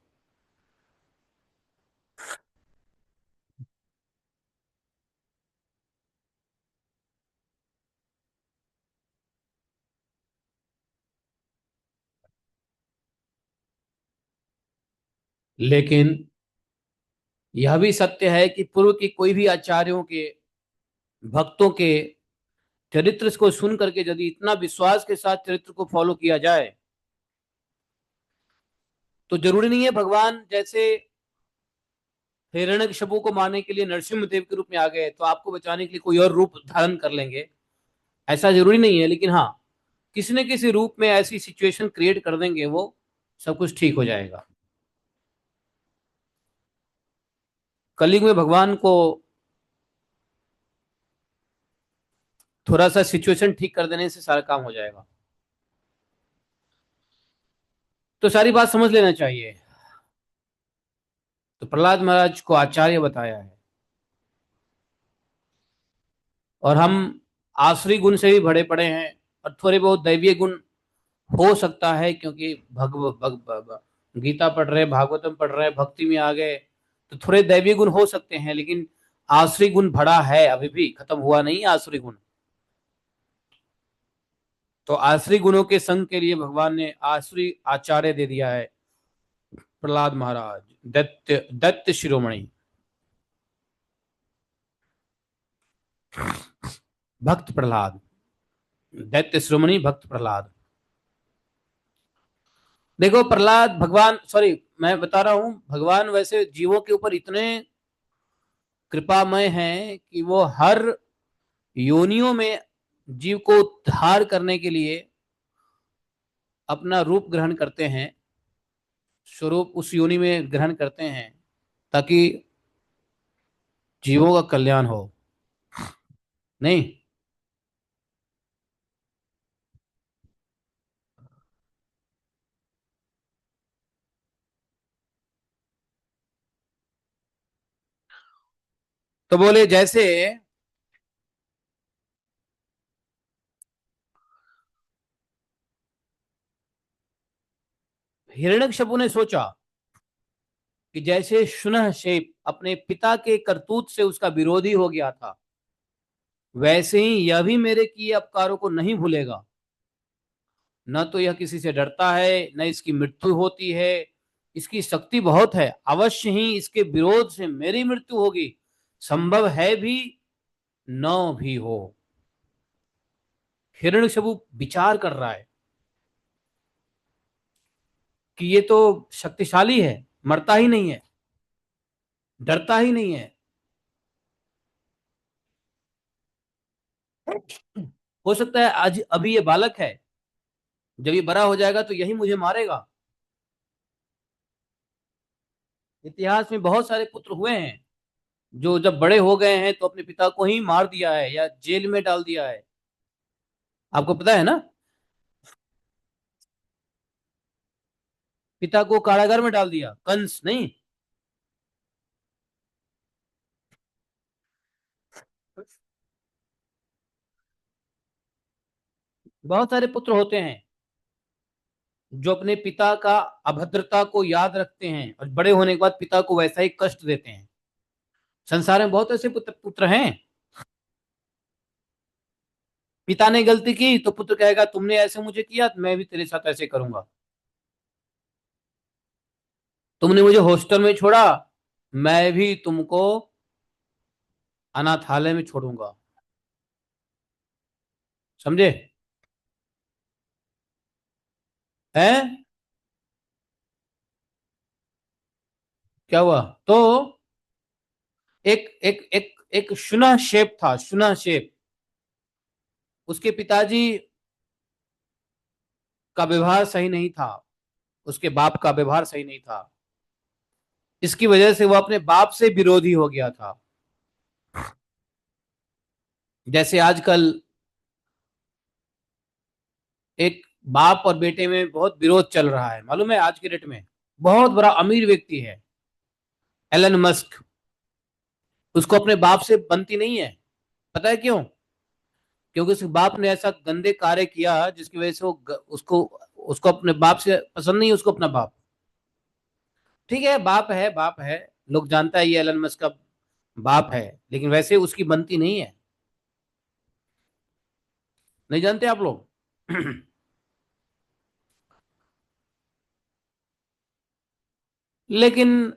लेकिन यह भी सत्य है कि पूर्व के कोई भी आचार्यों के, भक्तों के चरित्र को सुन करके यदि इतना विश्वास के साथ चरित्र को फॉलो किया जाए, तो जरूरी नहीं है भगवान जैसे हिरण्यकशिपु को मारने के लिए नरसिंह देव के रूप में आ गए तो आपको बचाने के लिए कोई और रूप धारण कर लेंगे, ऐसा जरूरी नहीं है। लेकिन हाँ, किसी न किसी रूप में ऐसी सिचुएशन क्रिएट कर देंगे, वो सब कुछ ठीक हो जाएगा। कलयुग में भगवान को थोड़ा सा सिचुएशन ठीक कर देने से सारा काम हो जाएगा। तो सारी बात समझ लेना चाहिए। तो प्रहलाद महाराज को आचार्य बताया है, और हम आसुरी गुण से भी भरे पड़े हैं, और थोड़े बहुत दैवीय गुण हो सकता है, क्योंकि गीता पढ़ रहे, भागवतम पढ़ रहे, भक्ति में आ गए, तो थोड़े दैवीय गुण हो सकते हैं, लेकिन आसुरी गुण भरा है, अभी भी खत्म हुआ नहीं आसुरी गुण। तो आसुरी गुणों के संग के लिए भगवान ने आसुरी आचार्य दे दिया है, प्रहलाद महाराज, दैत्य दैत्य शिरोमणि, भक्त प्रहलाद, दैत्य शिरोमणि भक्त प्रहलाद। देखो प्रहलाद भगवान, सॉरी मैं बता रहा हूं, भगवान वैसे जीवों के ऊपर इतने कृपामय हैं कि वो हर योनियों में जीव को उद्धार करने के लिए अपना रूप ग्रहण करते हैं, स्वरूप उस योनि में ग्रहण करते हैं, ताकि जीवों का कल्याण हो। नहीं, तो बोले जैसे हिरण्यकशिपु ने सोचा कि जैसे शून्यशेप अपने पिता के करतूत से उसका विरोधी हो गया था, वैसे ही यह भी मेरे किए अपकारों को नहीं भूलेगा। न तो यह किसी से डरता है, न इसकी मृत्यु होती है, इसकी शक्ति बहुत है, अवश्य ही इसके विरोध से मेरी मृत्यु होगी, संभव है भी न भी हो। हिरण्यकशिपु विचार कर रहा है कि ये तो शक्तिशाली है, मरता ही नहीं है, डरता ही नहीं है, हो सकता है आज अभी ये बालक है, जब ये बड़ा हो जाएगा तो यही मुझे मारेगा। इतिहास में बहुत सारे पुत्र हुए हैं जो जब बड़े हो गए हैं तो अपने पिता को ही मार दिया है या जेल में डाल दिया है, आपको पता है ना। पिता को कारागार में डाल दिया, कंस नहीं। बहुत सारे पुत्र होते हैं जो अपने पिता का अभद्रता को याद रखते हैं और बड़े होने के बाद पिता को वैसा ही कष्ट देते हैं। संसार में बहुत ऐसे पुत्र हैं, पिता ने गलती की तो पुत्र कहेगा तुमने ऐसे मुझे किया तो मैं भी तेरे साथ ऐसे करूंगा, तुमने मुझे हॉस्टल में छोड़ा, मैं भी तुमको अनाथालय में छोड़ूंगा। समझे? हैं? क्या हुआ? तो एक एक एक एक शुना शेप था, शुना शेप, उसके पिताजी का व्यवहार सही नहीं था, उसके बाप का व्यवहार सही नहीं था, इसकी वजह से वो अपने बाप से विरोधी हो गया था। जैसे आजकल एक बाप और बेटे में बहुत विरोध चल रहा है, मालूम है, आज के डेट में बहुत बड़ा अमीर व्यक्ति है एलन मस्क, उसको अपने बाप से बनती नहीं है। पता है क्यों? क्योंकि उसके बाप ने ऐसा गंदे कार्य किया जिसकी वजह से उसको उसको अपने बाप से पसंद नहीं है, उसको अपना बाप। ठीक है, बाप है, बाप है, लोग जानता है ये एलन मस्क का बाप है, लेकिन वैसे उसकी बनती नहीं है। नहीं जानते आप लोग? लेकिन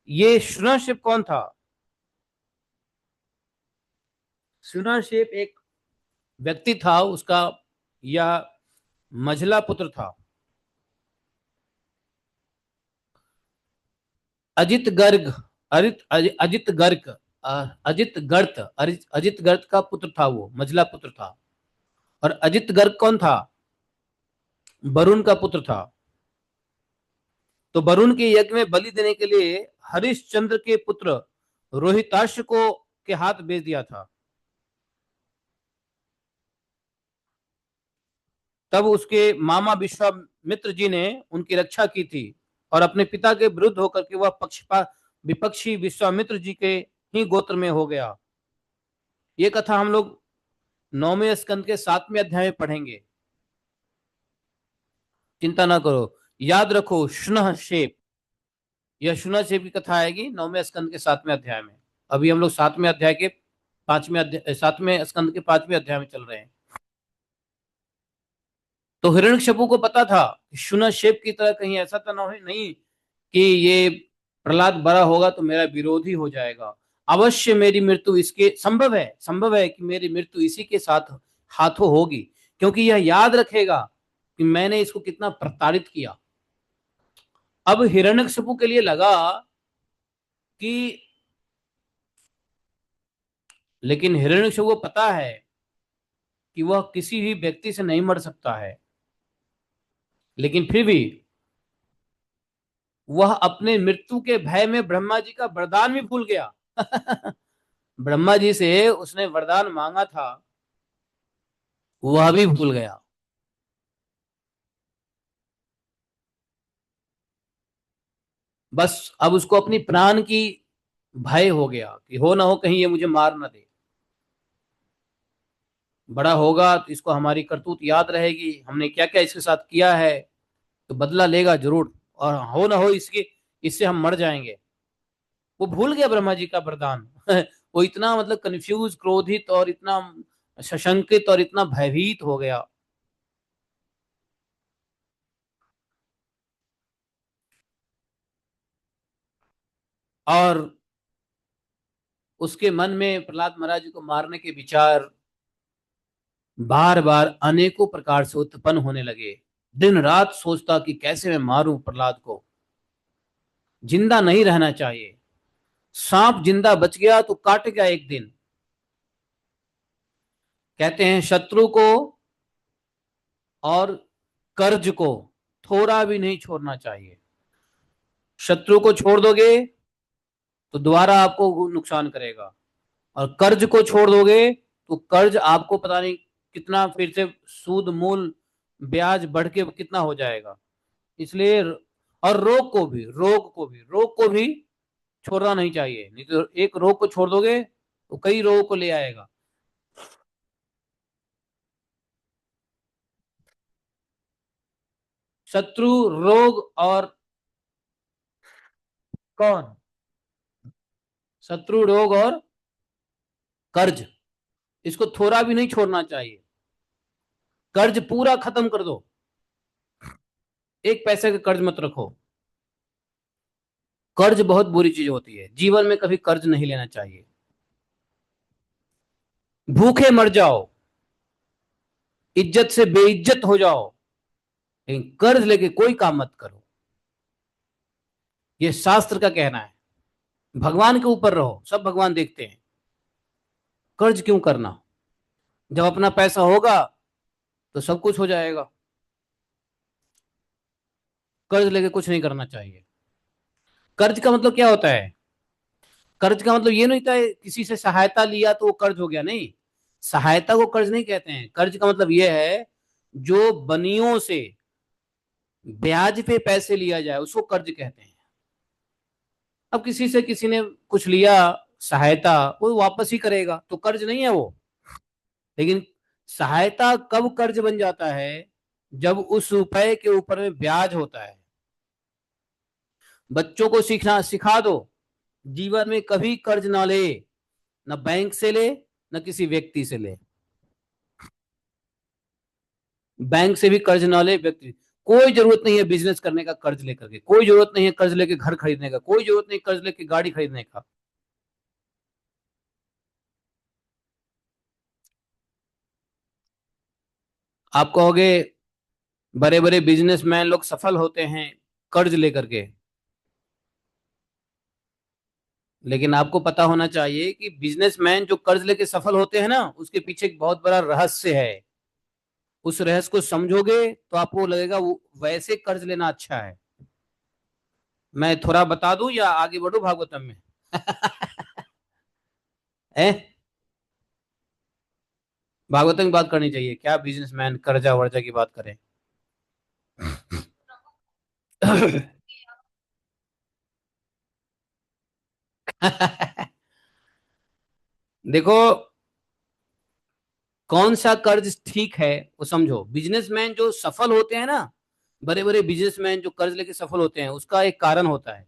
ये शुनशेप कौन था? शुनशेप एक व्यक्ति था, उसका या मझला पुत्र था। अजित गर्ग, अजित गर्ग, अजित गर्त, अजित गर्त का पुत्र था, वो मझला पुत्र था। और अजित गर्ग कौन था? वरुण का पुत्र था। तो वरुण के यज्ञ में बलि देने के लिए हरिश्चंद्र के पुत्र रोहिताक्ष को के हाथ भेज दिया था। तब उसके मामा विश्वामित्र जी ने उनकी रक्षा की थी और अपने पिता के विरुद्ध होकर के वह पक्षपात विपक्षी विश्वामित्र जी के ही गोत्र में हो गया। ये कथा हम लोग 9वें स्कंद के 7वें अध्याय में पढ़ेंगे। चिंता ना करो, याद रखो शुनशेप। यह शुनशेप की कथा आएगी 9वें स्कंद के 7वें अध्याय में। अभी हम लोग 7वें अध्याय के 5वें अध्याय, 7वें स्कंद के 5वें अध्याय में चल रहे हैं। तो हिरण्यकशिपु को पता था शुनशेप की तरह कहीं ऐसा तो नहीं कि ये प्रहलाद बड़ा होगा तो मेरा विरोधी हो जाएगा। अवश्य मेरी मृत्यु इसके संभव है कि मेरी मृत्यु इसी के साथ हाथों होगी, क्योंकि यह याद रखेगा कि मैंने इसको कितना प्रताड़ित किया। अब हिरण्यकशिपु के लिए लगा कि, लेकिन हिरण्यकशिपु को पता है कि वह किसी भी व्यक्ति से नहीं मर सकता है, लेकिन फिर भी वह अपने मृत्यु के भय में ब्रह्मा जी का वरदान भी भूल गया। ब्रह्मा जी से उसने वरदान मांगा था, वह भी भूल गया। बस अब उसको अपनी प्राण की भय हो गया कि हो ना हो कहीं ये मुझे मार ना दे। बड़ा होगा तो इसको हमारी करतूत याद रहेगी, हमने क्या क्या इसके साथ किया है, तो बदला लेगा जरूर, और हो ना हो इसके इससे हम मर जाएंगे। वो भूल गया ब्रह्मा जी का वरदान। वो इतना मतलब कंफ्यूज, क्रोधित और इतना सशंकित और इतना भयभीत हो गया। और उसके मन में प्रहलाद महाराज जी को मारने के विचार बार बार अनेकों प्रकार से उत्पन्न होने लगे। दिन रात सोचता कि कैसे मैं मारूं प्रहलाद को, जिंदा नहीं रहना चाहिए। सांप जिंदा बच गया तो काट गया एक दिन। कहते हैं शत्रु को और कर्ज को थोड़ा भी नहीं छोड़ना चाहिए। शत्रु को छोड़ दोगे तो दोबारा आपको नुकसान करेगा, और कर्ज को छोड़ दोगे तो कर्ज आपको पता नहीं कितना फिर से सूद मूल ब्याज बढ़ के कितना हो जाएगा। इसलिए और रोग को भी छोड़ना नहीं चाहिए, नहीं तो एक रोग को छोड़ दोगे तो कई रोगों को ले आएगा। शत्रु, रोग और कौन? शत्रु, रोग और कर्ज, इसको थोड़ा भी नहीं छोड़ना चाहिए। कर्ज पूरा खत्म कर दो, एक पैसे का कर्ज मत रखो। कर्ज बहुत बुरी चीज होती है, जीवन में कभी कर्ज नहीं लेना चाहिए। भूखे मर जाओ, इज्जत से बेइज्जत हो जाओ, लेकिन कर्ज लेके कोई काम मत करो। ये शास्त्र का कहना है। भगवान के ऊपर रहो, सब भगवान देखते हैं। कर्ज क्यों करना? जब अपना पैसा होगा तो सब कुछ हो जाएगा। कर्ज लेके कुछ नहीं करना चाहिए। कर्ज का मतलब क्या होता है? कर्ज का मतलब ये नहीं होता है किसी से सहायता लिया तो वो कर्ज हो गया, नहीं। सहायता को कर्ज नहीं कहते हैं। कर्ज का मतलब ये है जो बनियों से ब्याज पे पैसे लिया जाए उसको कर्ज कहते हैं। अब किसी से किसी ने कुछ लिया सहायता, वो वापस ही करेगा, तो कर्ज नहीं है वो। लेकिन सहायता कब कर्ज बन जाता है? जब उस रुपए के ऊपर में ब्याज होता है। बच्चों को सीखना सिखा दो, जीवन में कभी कर्ज ना ले, न बैंक से ले न किसी व्यक्ति से ले। बैंक से भी कर्ज ना ले व्यक्ति। कोई जरूरत नहीं है बिजनेस करने का कर्ज लेकर के, कोई जरूरत नहीं है कर्ज लेके घर खरीदने का, कोई जरूरत नहीं कर्ज लेके गाड़ी खरीदने का। आप कहोगे बड़े बड़े बिजनेसमैन लोग सफल होते हैं कर्ज लेकर के, लेकिन आपको पता होना चाहिए कि बिजनेसमैन जो कर्ज लेके सफल होते हैं ना, उसके पीछे एक बहुत बड़ा रहस्य है। उस रहस्य को समझोगे तो आपको लगेगा वो वैसे कर्ज लेना अच्छा है। मैं थोड़ा बता दूं या आगे बढ़ू भागवतम में? है, भागवतम की बात करनी चाहिए क्या, बिजनेसमैन कर्जा वर्जा की बात करें? देखो, कौन सा कर्ज ठीक है वो समझो। बिजनेसमैन जो सफल होते हैं ना, बड़े बड़े बिजनेसमैन जो कर्ज लेके सफल होते हैं, उसका एक कारण होता है,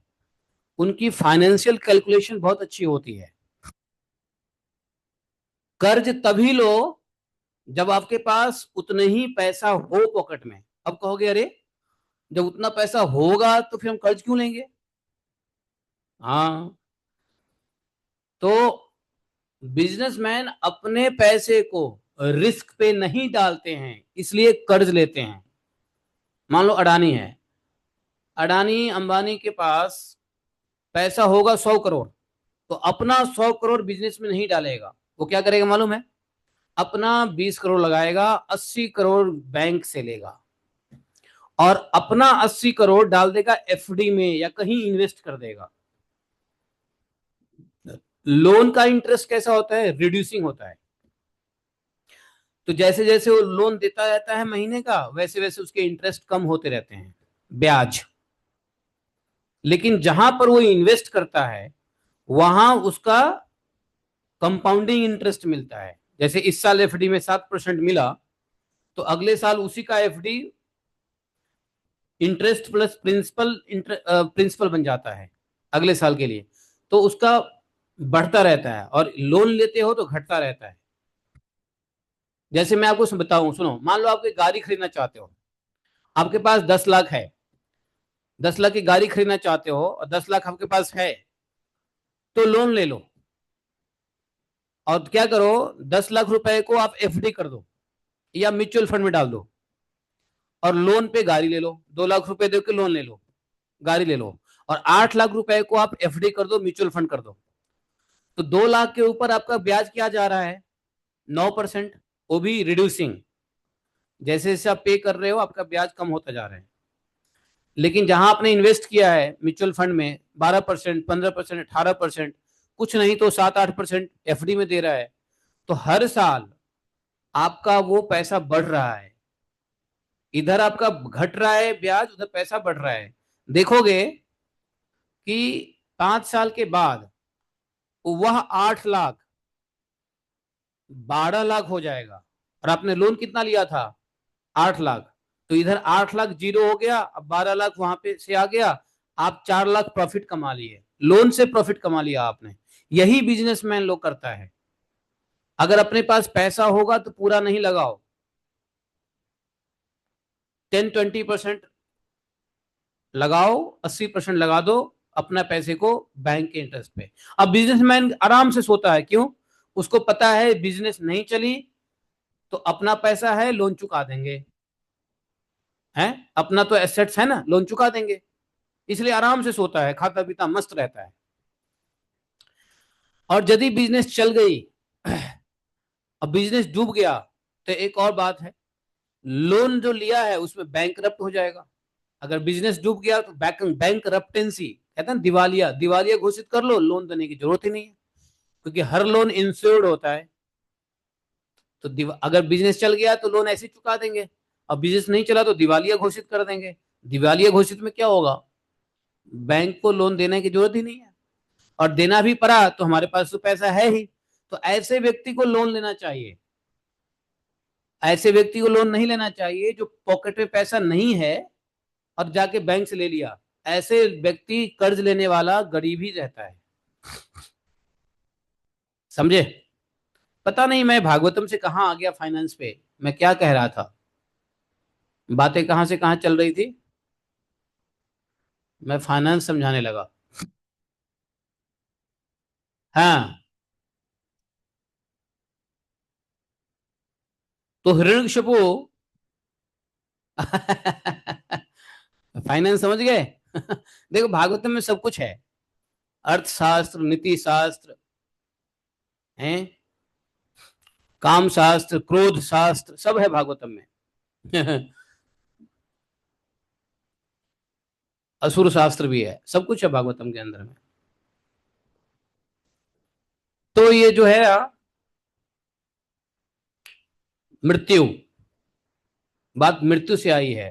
उनकी फाइनेंशियल कैलकुलेशन बहुत अच्छी होती है। कर्ज तभी लो जब आपके पास उतने ही पैसा हो पॉकेट में। अब कहोगे अरे, जब उतना पैसा होगा तो फिर हम कर्ज क्यों लेंगे? हाँ, तो बिजनेसमैन अपने पैसे को रिस्क पे नहीं डालते हैं, इसलिए कर्ज लेते हैं। मान लो अडानी है, अडानी अंबानी के पास पैसा होगा 100 करोड़, तो अपना 100 करोड़ बिजनेस में नहीं डालेगा। वो क्या करेगा मालूम है? अपना 20 करोड़ लगाएगा, 80 करोड़ बैंक से लेगा, और अपना 80 करोड़ डाल देगा एफडी में या कहीं इन्वेस्ट कर देगा। लोन का इंटरेस्ट कैसा होता है? रिड्यूसिंग होता है। तो जैसे जैसे वो लोन देता रहता है महीने का, वैसे वैसे उसके इंटरेस्ट कम होते रहते हैं, ब्याज। लेकिन जहां पर वो इन्वेस्ट करता है, वहां उसका कंपाउंडिंग इंटरेस्ट मिलता है। जैसे इस साल एफडी में 7% मिला, तो अगले साल उसी का FD interest plus principal principal बन जाता है अगले साल के लिए। तो उसका बढ़ता रहता है, और लोन लेते हो तो घटता रहता है। जैसे मैं आपको बताऊं, सुनो, मान लो आप एक गाड़ी खरीदना चाहते हो, आपके पास 10 लाख है, 10 लाख की गाड़ी खरीदना चाहते हो और 10 लाख आपके पास है, तो लोन ले लो। और क्या करो, 10 लाख रुपए को आप एफडी कर दो या म्यूचुअल फंड में डाल दो, और लोन पे गाड़ी ले लो। 2 लाख रुपए दे के लोन ले लो, गाड़ी ले लो, और 8 लाख रुपए को आप एफडी कर दो, म्यूचुअल फंड कर दो। तो 2 लाख के ऊपर आपका ब्याज क्या जा रहा है? 9%। वो भी रिड्यूसिंग, जैसे जैसे आप पे कर रहे हो आपका ब्याज कम होता जा रहा है। लेकिन जहां आपने इन्वेस्ट किया है म्यूचुअल फंड में, 12%, 15%, 18%, कुछ नहीं तो 7-8% एफडी में दे रहा है, तो हर साल आपका वो पैसा बढ़ रहा है। इधर आपका घट रहा है ब्याज, उधर पैसा बढ़ रहा है। देखोगे कि 5 साल के बाद वह 8 लाख 12 लाख हो जाएगा, और आपने लोन कितना लिया था? 8 लाख। तो इधर 8 लाख जीरो हो गया, अब 12 लाख वहां पे से आ गया, आप 4 लाख प्रॉफिट कमा लिए, लोन से प्रॉफिट कमा लिया आपने। यही बिजनेसमैन लोग करता है। अगर अपने पास पैसा होगा तो पूरा नहीं लगाओ, 10-20% लगाओ, 80% लगा दो अपना पैसे को बैंक के इंटरेस्ट पे। अब बिजनेसमैन आराम से सोता है, क्यों? उसको पता है बिजनेस नहीं चली तो अपना पैसा है, लोन चुका देंगे, है, अपना तो एसेट्स है ना, लोन चुका देंगे। इसलिए आराम से सोता है, खाता पीता मस्त रहता है। और यदि बिजनेस चल गई, अब बिजनेस डूब गया, तो एक और बात है, लोन जो लिया है उसमें बैंक करप्ट हो जाएगा। अगर बिजनेस डूब गया तो बैंक करप्टेंसी कहते हैं, दिवालिया, दिवालिया घोषित कर लो, लोन देने की जरूरत ही नहीं है, क्योंकि हर लोन इंश्योर्ड होता है। तो अगर बिजनेस चल गया तो लोन ऐसे चुका देंगे, अब बिजनेस नहीं चला तो दिवालिया घोषित कर देंगे। दिवालिया घोषित में क्या होगा? बैंक को लोन देने की जरूरत ही नहीं है, और देना भी पड़ा तो हमारे पास तो पैसा है ही। तो ऐसे व्यक्ति को लोन लेना चाहिए, ऐसे व्यक्ति को लोन नहीं लेना चाहिए जो पॉकेट में पैसा नहीं है और जाके बैंक से ले लिया। ऐसे व्यक्ति कर्ज लेने वाला गरीब ही रहता है, समझे? पता नहीं मैं भागवतम से कहां आ गया फाइनेंस पे, मैं क्या कह रहा था? बातें कहाँ से कहाँ चल रही थी? मैं फाइनेंस समझाने लगा। हाँ, तो हिरण्यकशिपु फाइनेंस समझ गए? देखो, भागवतम में सब कुछ है। अर्थशास्त्र, नीति शास्त्र है, काम शास्त्र, क्रोध शास्त्र, सब है भागवतम में। असुर शास्त्र भी है, सब कुछ है भागवतम के अंदर में। तो ये जो है मृत्यु, बात मृत्यु से आई है।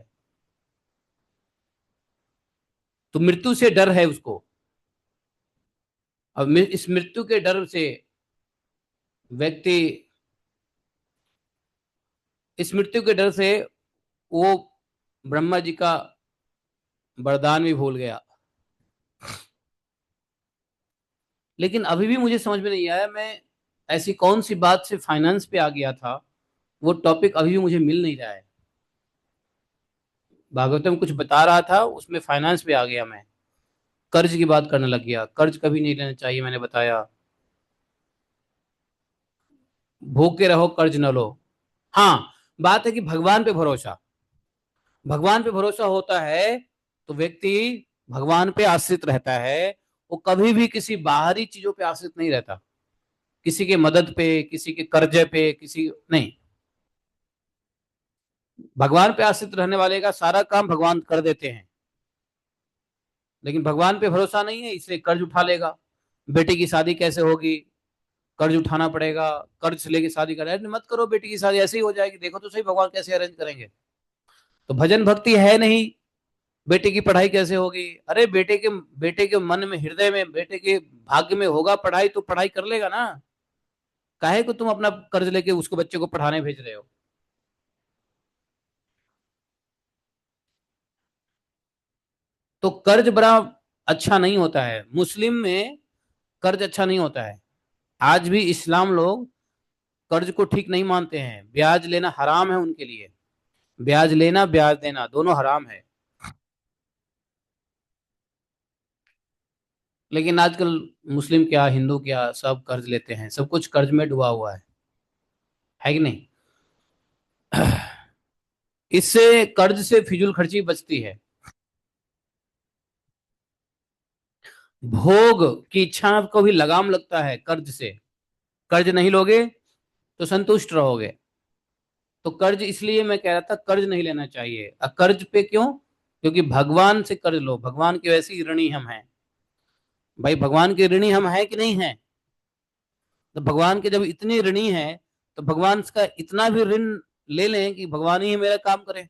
तो मृत्यु से डर है उसको। अब इस मृत्यु के डर से व्यक्ति, इस मृत्यु के डर से वो ब्रह्मा जी का वरदान भी भूल गया। लेकिन अभी भी मुझे समझ में नहीं आया, मैं ऐसी कौन सी बात से फाइनेंस पे आ गया था, वो टॉपिक अभी भी मुझे मिल नहीं रहा है। भागवतम कुछ बता रहा था, उसमें फाइनेंस पे आ गया मैं। कर्ज की बात करने लग गया, कर्ज कभी नहीं लेना चाहिए मैंने बताया। भूखे रहो कर्ज न लो। हाँ, बात है कि भगवान पे भरोसा, भगवान पे भरोसा होता है तो व्यक्ति भगवान पे आश्रित रहता है। वो कभी भी किसी बाहरी चीजों पे आश्रित नहीं रहता, किसी के मदद पे, किसी के कर्जे पे, किसी नहीं। भगवान पे आश्रित रहने वाले का सारा काम भगवान कर देते हैं। लेकिन भगवान पे भरोसा नहीं है, इसलिए कर्ज उठा लेगा। बेटी की शादी कैसे होगी? कर्ज उठाना पड़ेगा। कर्ज से लेके शादी कर, मत करो, बेटी की शादी ऐसे ही हो जाएगी, देखो तो सही भगवान कैसे अरेंज करेंगे। तो भजन भक्ति है नहीं, बेटे की पढ़ाई कैसे होगी? अरे बेटे के मन में, हृदय में, बेटे के भाग्य में होगा पढ़ाई तो पढ़ाई कर लेगा ना। काहे को तुम अपना कर्ज लेके उसको, बच्चे को पढ़ाने भेज रहे हो? तो कर्ज बड़ा अच्छा नहीं होता है, मुस्लिम में कर्ज अच्छा नहीं होता है। आज भी इस्लाम लोग कर्ज को ठीक नहीं मानते हैं, ब्याज लेना हराम है उनके लिए। ब्याज लेना, ब्याज देना दोनों हराम है। लेकिन आजकल मुस्लिम क्या, हिंदू क्या, सब कर्ज लेते हैं, सब कुछ कर्ज में डूबा हुआ है कि नहीं? इससे, कर्ज से फिजूल खर्ची बचती है। भोग की इच्छा को भी लगाम लगता है कर्ज से। कर्ज नहीं लोगे तो संतुष्ट रहोगे। तो कर्ज, इसलिए मैं कह रहा था कर्ज नहीं लेना चाहिए। कर्ज पे क्यों? क्योंकि भगवान से कर्ज लो, भगवान के वैसे ही ऋणी हम हैं। भाई, भगवान के ऋणी हम हैं कि नहीं है? तो भगवान के जब इतने ऋणी हैं, तो भगवान का इतना भी ऋण ले लें कि भगवान ही मेरा काम करें।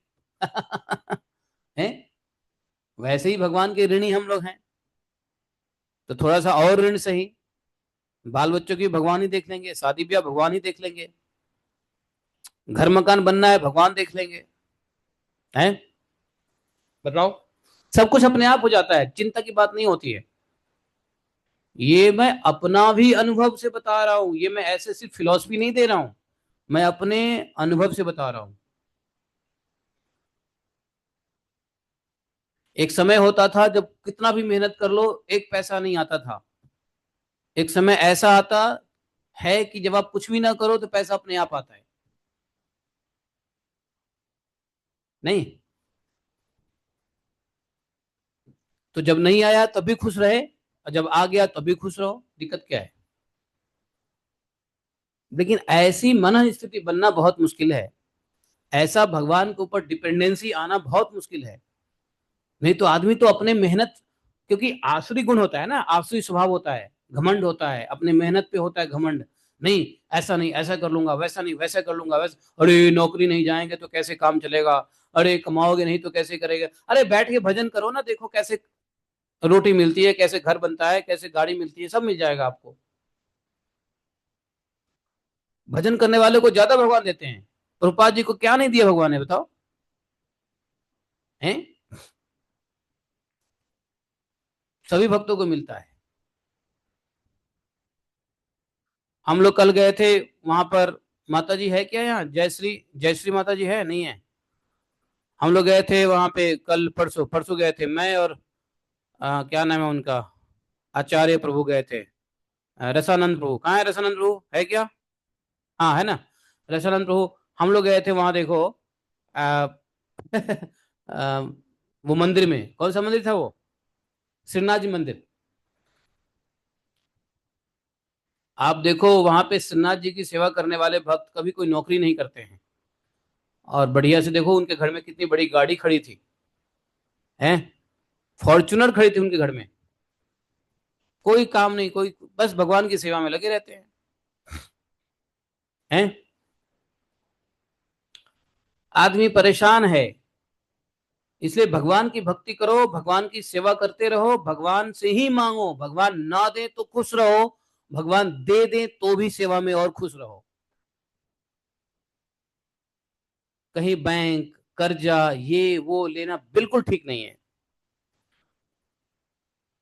हैं? वैसे ही भगवान के ऋणी हम लोग हैं, तो थोड़ा सा और ऋण सही। बाल बच्चों की भगवान ही देख लेंगे, शादी ब्याह भगवान ही देख लेंगे, घर मकान बनना है भगवान देख लेंगे। हैं? बताओ, सब कुछ अपने आप हो जाता है, चिंता की बात नहीं होती है। ये मैं अपना भी अनुभव से बता रहा हूं, ये मैं ऐसे सिर्फ फिलॉसफी नहीं दे रहा हूं, मैं अपने अनुभव से बता रहा हूं। एक समय होता था जब कितना भी मेहनत कर लो, एक पैसा नहीं आता था। एक समय ऐसा आता है कि जब आप कुछ भी ना करो तो पैसा अपने आप आता है। नहीं? तो जब नहीं आया तब भी खुश रहे, और जब आ गया तब भी खुश रहो, दिक्कत क्या है? लेकिन ऐसी मन स्थिति बनना बहुत मुश्किल है। ऐसा भगवान के ऊपर डिपेंडेंसी आना बहुत मुश्किल है। नहीं तो आदमी तो अपने मेहनत, क्योंकि आसुरी गुण होता है ना, आसुरी स्वभाव होता है, घमंड होता है, अपने मेहनत पे होता है घमंड। नहीं, ऐसा नहीं, ऐसा कर लूंगा, वैसा नहीं, वैसा कर लूंगा, वैसा, अरे नौकरी नहीं जाएंगे तो कैसे काम चलेगा, अरे कमाओगे नहीं तो कैसे करेगा, अरे बैठ के भजन करो ना, देखो कैसे रोटी मिलती है, कैसे घर बनता है, कैसे गाड़ी मिलती है, सब मिल जाएगा आपको। भजन करने वाले को ज्यादा भगवान देते हैं। प्रभुपाद जी को क्या नहीं दिया भगवान ने, बताओ? हैं? सभी भक्तों को मिलता है। हम लोग कल गए थे वहां पर। माता जी है क्या यहाँ? जयश्री, जयश्री माता जी है नहीं है? हम लोग गए थे वहां पे, कल परसों परसों गए थे, मैं और क्या नाम है उनका, आचार्य प्रभु गए थे। रसानंद प्रभु, कहाँ है रसानंद प्रभु, है क्या? हाँ है ना, रसानंद प्रभु। हम लोग गए थे वहां, देखो आ, आ, वो मंदिर में, कौन सा मंदिर था वो, श्रीनाथ जी मंदिर। आप देखो वहां पे श्रीनाथ जी की सेवा करने वाले भक्त कभी कोई नौकरी नहीं करते हैं, और बढ़िया से देखो उनके घर में कितनी बड़ी गाड़ी खड़ी थी, हैं, फॉर्चुनर खड़ी थी उनके घर में। कोई काम नहीं, कोई, बस भगवान की सेवा में लगे रहते हैं, हैं। आदमी परेशान है, इसलिए भगवान की भक्ति करो, भगवान की सेवा करते रहो, भगवान से ही मांगो, भगवान ना दे तो खुश रहो, भगवान दे दे तो भी सेवा में और खुश रहो। कहीं बैंक, कर्जा, ये वो लेना बिल्कुल ठीक नहीं है।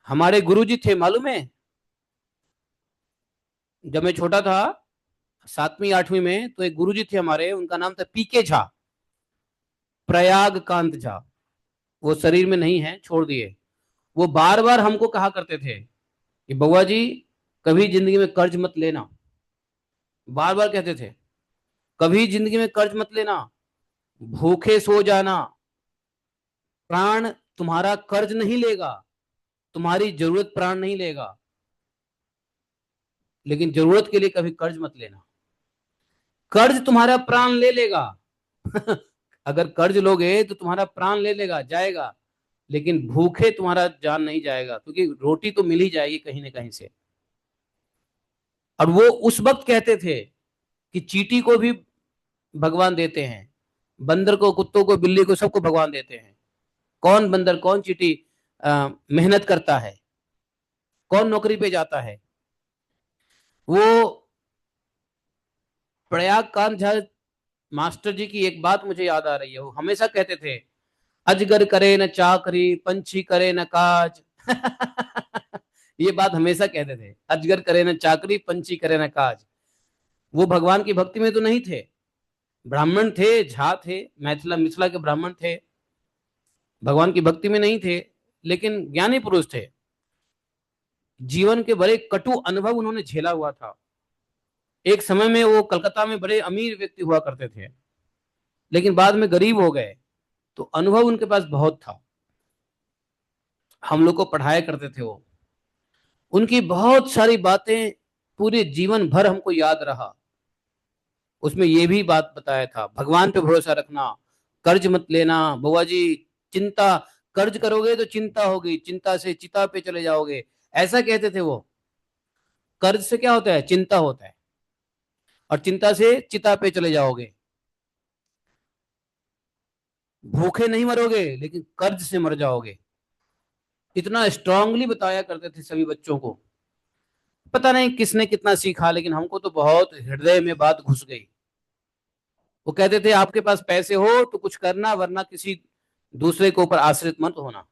हमारे गुरुजी थे मालूम है, जब मैं छोटा था, 7वीं 8वीं में, तो एक गुरुजी थे हमारे, उनका नाम था पीके झा, प्रयाग कांत झा। वो शरीर में नहीं है, छोड़ दिए। वो बार बार हमको कहा करते थे कि बउआ जी, कभी जिंदगी में कर्ज मत लेना। बार बार कहते थे, कभी जिंदगी में कर्ज मत लेना, भूखे सो जाना, प्राण तुम्हारा कर्ज नहीं लेगा, तुम्हारी जरूरत प्राण नहीं लेगा, लेकिन जरूरत के लिए कभी कर्ज मत लेना। कर्ज तुम्हारा प्राण ले लेगा। अगर कर्ज लोगे तो तुम्हारा प्राण ले लेगा, जाएगा, लेकिन भूखे तुम्हारा जान नहीं जाएगा, क्योंकि रोटी तो मिल ही जाएगी कहीं ना कहीं से। और वो उस वक्त कहते थे कि चींटी को भी भगवान देते हैं, बंदर को, कुत्तों को, बिल्ली को, सबको भगवान देते हैं। कौन बंदर, कौन चींटी मेहनत करता है, कौन नौकरी पे जाता है? वो प्रयाग कांत झा मास्टर जी की एक बात मुझे याद आ रही है, वो हमेशा कहते थे, अजगर करे न चाकरी, पंछी करे न काज। ये बात हमेशा कहते थे, अजगर करे न चाकरी, पंछी करे न काज। वो भगवान की भक्ति में तो नहीं थे, ब्राह्मण थे, झा थे, मैथिला मिथिला के ब्राह्मण थे, भगवान की भक्ति में नहीं थे, लेकिन ज्ञानी पुरुष थे। जीवन के बड़े कटु अनुभव उन्होंने झेला हुआ था। एक समय में वो कलकत्ता में बड़े अमीर व्यक्ति हुआ करते थे, लेकिन बाद में गरीब हो गए, तो अनुभव उनके पास बहुत था। हम लोग को पढ़ाया करते थे वो, उनकी बहुत सारी बातें पूरे जीवन भर हमको याद रहा। उसमें ये भी बात बताया था, भगवान पे भरोसा रखना, कर्ज मत लेना बुआ जी, चिंता, कर्ज करोगे तो चिंता होगी, चिंता से चिता पे चले जाओगे, ऐसा कहते थे वो। कर्ज से क्या होता है, चिंता होता है, और चिंता से चिता पे चले जाओगे। भूखे नहीं मरोगे, लेकिन कर्ज से मर जाओगे। इतना स्ट्रांगली बताया करते थे सभी बच्चों को। पता नहीं किसने कितना सीखा, लेकिन हमको तो बहुत हृदय में बात घुस गई। वो कहते थे, आपके पास पैसे हो तो कुछ करना, वरना किसी दूसरे के ऊपर आश्रित मत होना,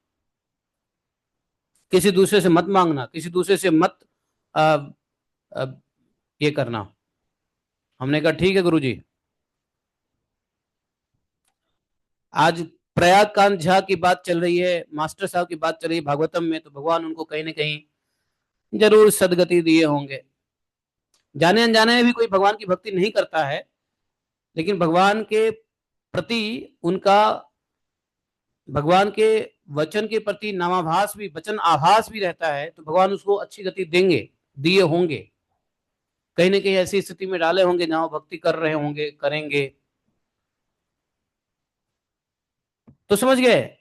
किसी दूसरे से मत मांगना, किसी दूसरे से मत आ, आ, ये करना। हमने कहा ठीक है गुरुजी। आज प्रयाग कांत झा की बात चल रही है, मास्टर साहब की बात चल रही है भागवतम में, तो भगवान उनको कहीं ना कहीं जरूर सदगति दिए होंगे। जाने अनजाने में भी कोई भगवान की भक्ति नहीं करता है, लेकिन भगवान के प्रति उनका, भगवान के वचन के प्रति नामाभास भी, वचन आभास भी रहता है, तो भगवान उसको अच्छी गति देंगे, दिए होंगे, कहीं ना कहीं ऐसी स्थिति में डाले होंगे जहां वो भक्ति कर रहे होंगे, करेंगे। तो समझ गए,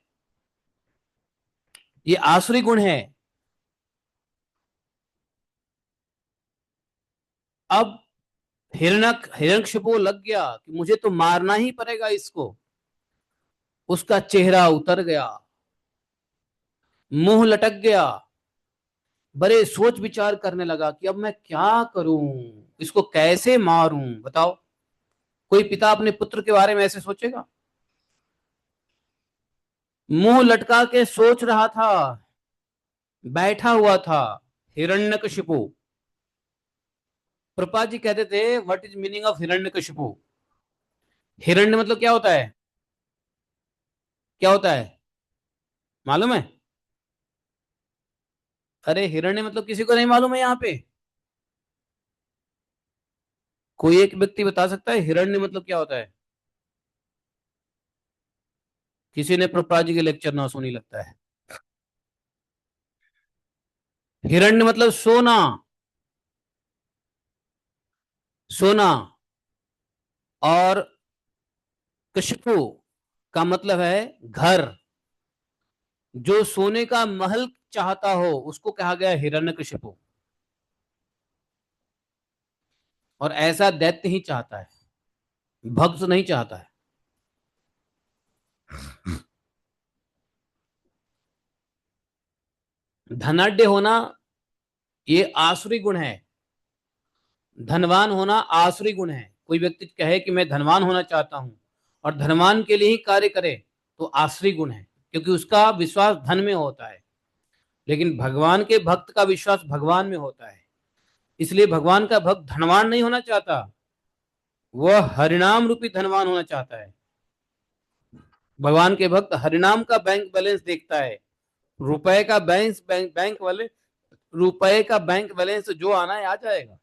ये आसुरी गुण है। अब हिरण्यकशिपु लग गया कि मुझे तो मारना ही पड़ेगा इसको। उसका चेहरा उतर गया, मुंह लटक गया, बड़े सोच विचार करने लगा कि अब मैं क्या करूं, इसको कैसे मारूं, बताओ। कोई पिता अपने पुत्र के बारे में ऐसे सोचेगा? मुंह लटका के सोच रहा था, बैठा हुआ था हिरण्यकशिपु। प्रपा जी कहते थे, what is meaning of Hiranyakashipu? हिरण्य मतलब क्या होता है? क्या होता है मालूम है? अरे हिरण्य मतलब किसी को नहीं मालूम है यहाँ पे? कोई एक व्यक्ति बता सकता है हिरण्य मतलब क्या होता है? किसी ने प्रभुपाद जी के लेक्चर ना सुनी लगता है। हिरण्य मतलब सोना। सोना। और कशपु का मतलब है घर। जो सोने का महल चाहता हो उसको कहा गया हिरण्यकशिपु। और ऐसा दैत्य ही चाहता है, भक्त नहीं चाहता है। धनाढ्य होना ये आसुरी गुण है। धनवान होना आसुरी गुण है। कोई व्यक्ति कहे कि मैं धनवान होना चाहता हूं और धनवान के लिए ही कार्य करे तो आसुरी गुण है, क्योंकि उसका विश्वास धन में होता है। लेकिन भगवान के भक्त का विश्वास भगवान में होता है। इसलिए भगवान का भक्त धनवान नहीं होना चाहता, वह हरिनाम रूपी धनवान होना चाहता है। भगवान के भक्त हरिनाम का बैंक बैलेंस देखता है। रुपए का बैंक वाले रुपए का बैंक बैलेंस जो आना है आ जाएगा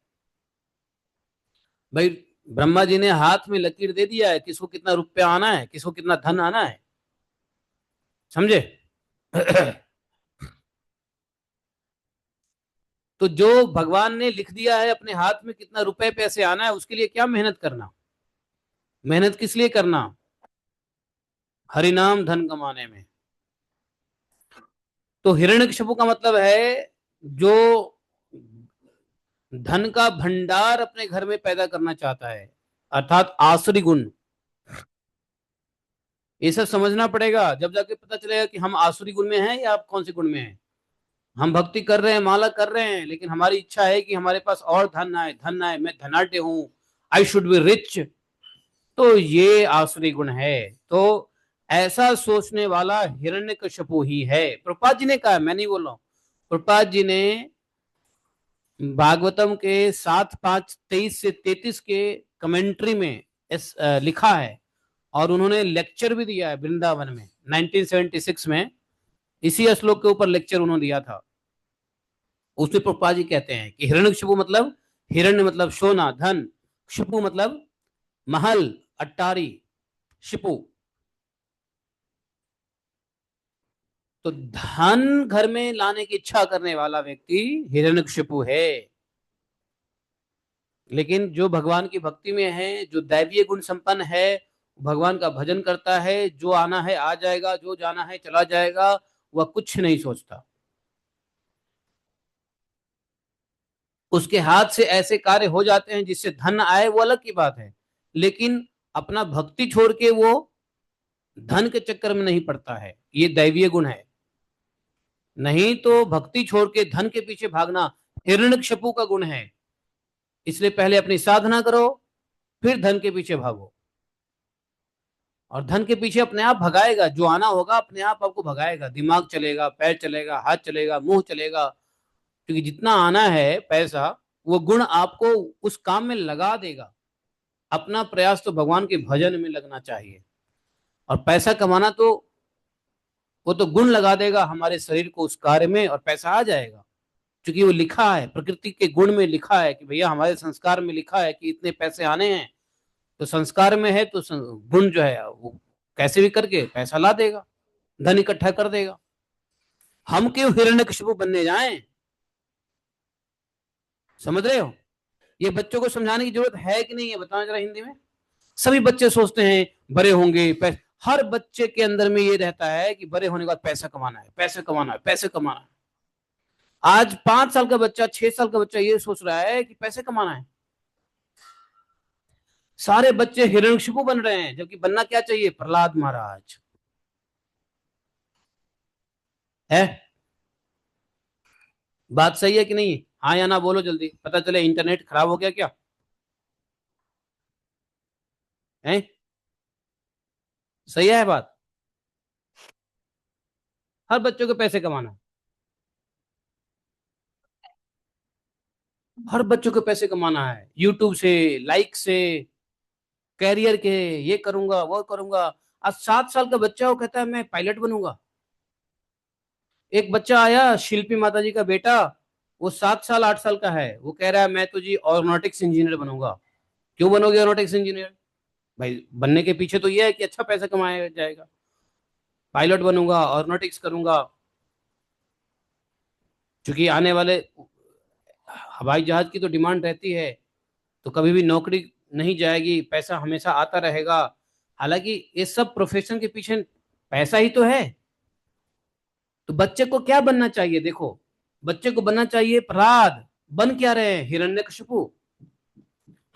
भाई। ब्रह्मा जी ने हाथ में लकीर दे दिया है किसको कितना रुपया आना है, किसको कितना धन आना है। समझे? तो जो भगवान ने लिख दिया है अपने हाथ में कितना रुपए पैसे आना है, उसके लिए क्या मेहनत करना? मेहनत किस लिए करना? हरिनाम धन कमाने में। तो हिरण्यकशिपु का मतलब है जो धन का भंडार अपने घर में पैदा करना चाहता है, अर्थात आसुरी गुण। ये सब समझना पड़ेगा, जब जाके पता चलेगा कि हम आसुरी गुण में हैं या आप कौन से गुण में हैं। हम भक्ति कर रहे हैं, माला कर रहे हैं, लेकिन हमारी इच्छा है कि हमारे पास और धन आए, मैं धनाढ्य हूं, आई शुड बी रिच। तो ये आसुरी गुण है। तो ऐसा सोचने वाला हिरण्यकशिपु ही है। प्रभुपाद जी ने कहा, मैं नहीं बोल रहा हूं। प्रभुपाद जी ने भागवतम के 7-5-23 से 33 के कमेंट्री में लिखा है, और उन्होंने लेक्चर भी दिया है वृंदावन में 1976 में। इसी श्लोक के ऊपर लेक्चर उन्होंने दिया था। उसमें प्रभुपाद जी कहते हैं कि हिरण्यकशिपु मतलब, हिरण्य मतलब सोना धन, शिपु मतलब महल अट्टारी, शिपु। तो धन घर में लाने की इच्छा करने वाला व्यक्ति हिरण्यकशिपु है। लेकिन जो भगवान की भक्ति में है, जो दैवीय गुण संपन्न है, भगवान का भजन करता है, जो आना है आ जाएगा, जो जाना है चला जाएगा, वह कुछ नहीं सोचता। उसके हाथ से ऐसे कार्य हो जाते हैं जिससे धन आए, वो अलग की बात है। लेकिन अपना भक्ति छोड़ के वो धन के चक्कर में नहीं पड़ता है, ये दैवीय गुण है। नहीं तो भक्ति छोड़ के धन के पीछे भागना हिरण्यकशिपु का गुण है। इसलिए पहले अपनी साधना करो, फिर धन के पीछे भागो। और धन के पीछे अपने आप भगाएगा, जो आना होगा अपने आप आपको भगाएगा। दिमाग चलेगा, पैर चलेगा, हाथ चलेगा, मुंह चलेगा। क्योंकि जितना आना है पैसा, वो गुण आपको उस काम में लगा देगा। अपना प्रयास तो भगवान के भजन में लगना चाहिए। और पैसा कमाना तो वो तो गुण लगा देगा हमारे शरीर को उस कार्य में, और पैसा आ जाएगा। क्योंकि वो लिखा है, प्रकृति के गुण में लिखा है कि भैया हमारे संस्कार में लिखा है कि इतने पैसे आने हैं। तो संस्कार में है तो गुण जो है वो कैसे भी करके पैसा ला देगा, धन इकट्ठा कर देगा। हम क्यों हिरण्यकशिपु बनने जाएं? समझ रहे हो? ये बच्चों को समझाने की जरूरत है कि नहीं है, बताओ जरा हिंदी में। सभी बच्चे सोचते हैं बड़े होंगे हर बच्चे के अंदर में ये रहता है कि बड़े होने के बाद पैसा कमाना है, पैसे कमाना है, पैसे कमाना है। आज 5 साल का बच्चा, 6 साल का बच्चा ये सोच रहा है कि पैसे कमाना है। सारे बच्चे हिरण्यकशिपु बन रहे हैं, जबकि बनना क्या चाहिए? प्रहलाद महाराज है। बात सही है कि नहीं? हाँ या ना बोलो जल्दी, पता चले इंटरनेट खराब हो गया क्या है। सही है बात। हर बच्चों को पैसे कमाना, हर बच्चों को पैसे कमाना है, यूट्यूब से, लाइक से, कैरियर के, ये करूंगा वो करूंगा। आज 7 साल का बच्चा वो कहता है मैं पायलट बनूंगा। एक बच्चा आया, शिल्पी माता जी का बेटा, वो 7 साल 8 साल का है, वो कह रहा है मैं तो जी एरोनॉटिक्स इंजीनियर बनूंगा। क्यों बनोगे एरोनॉटिक्स इंजीनियर? भाई बनने के पीछे तो ये है कि अच्छा पैसा कमाया जाएगा। पायलट बनूंगा, एरोनॉटिक्स करूंगा, क्योंकि आने वाले हवाई जहाज की तो डिमांड रहती है, तो कभी भी नौकरी नहीं जाएगी, पैसा हमेशा आता रहेगा। हालांकि ये सब प्रोफेशन के पीछे पैसा ही तो है। तो बच्चे को क्या बनना चाहिए? देखो, बच्चे को बनना चाहिए प्रहलाद। बन क्या रहे हैं? हिरण्यकशिपु।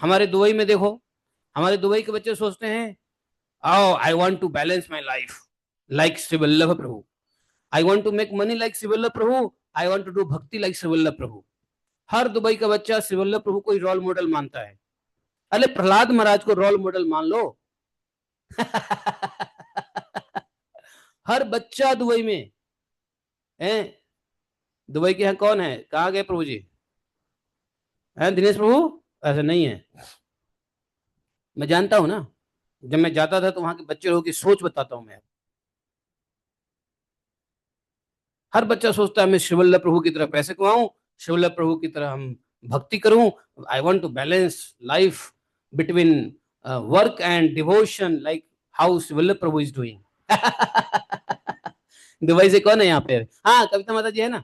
हमारे दुबई में देखो, हमारे दुबई के बच्चे सोचते हैं, आओ I want to balance my life like Shri Vallabh Prabhu, I want to make money like Shri Vallabh Prabhu, I want to do bhakti like Shri Vallabh Prabhu. हर दुबई का बच्चा श्री वल्लभ प्रभु को रोल मॉडल मानता है। अरे प्रहलाद महाराज को रोल मॉडल मान लो। हर बच्चा दुबई में है। दुबई के यहाँ कौन है? कहाँ गए प्रभु जी? हैं दिनेश प्रभु? ऐसा नहीं है। मैं जानता हूं ना, जब मैं जाता था तो वहां के बच्चे लोगों की सोच बताता हूं मैं। हर बच्चा सोचता है मैं शिवल्लभ प्रभु की तरह पैसे कमाऊं, शिवल्लभ प्रभु की तरह हम भक्ति करूं, I want to balance life between work and devotion like how Shivallabh Prabhu is doing. Dubai से कौन है यहाँ पे? हाँ, कविता माता जी है ना,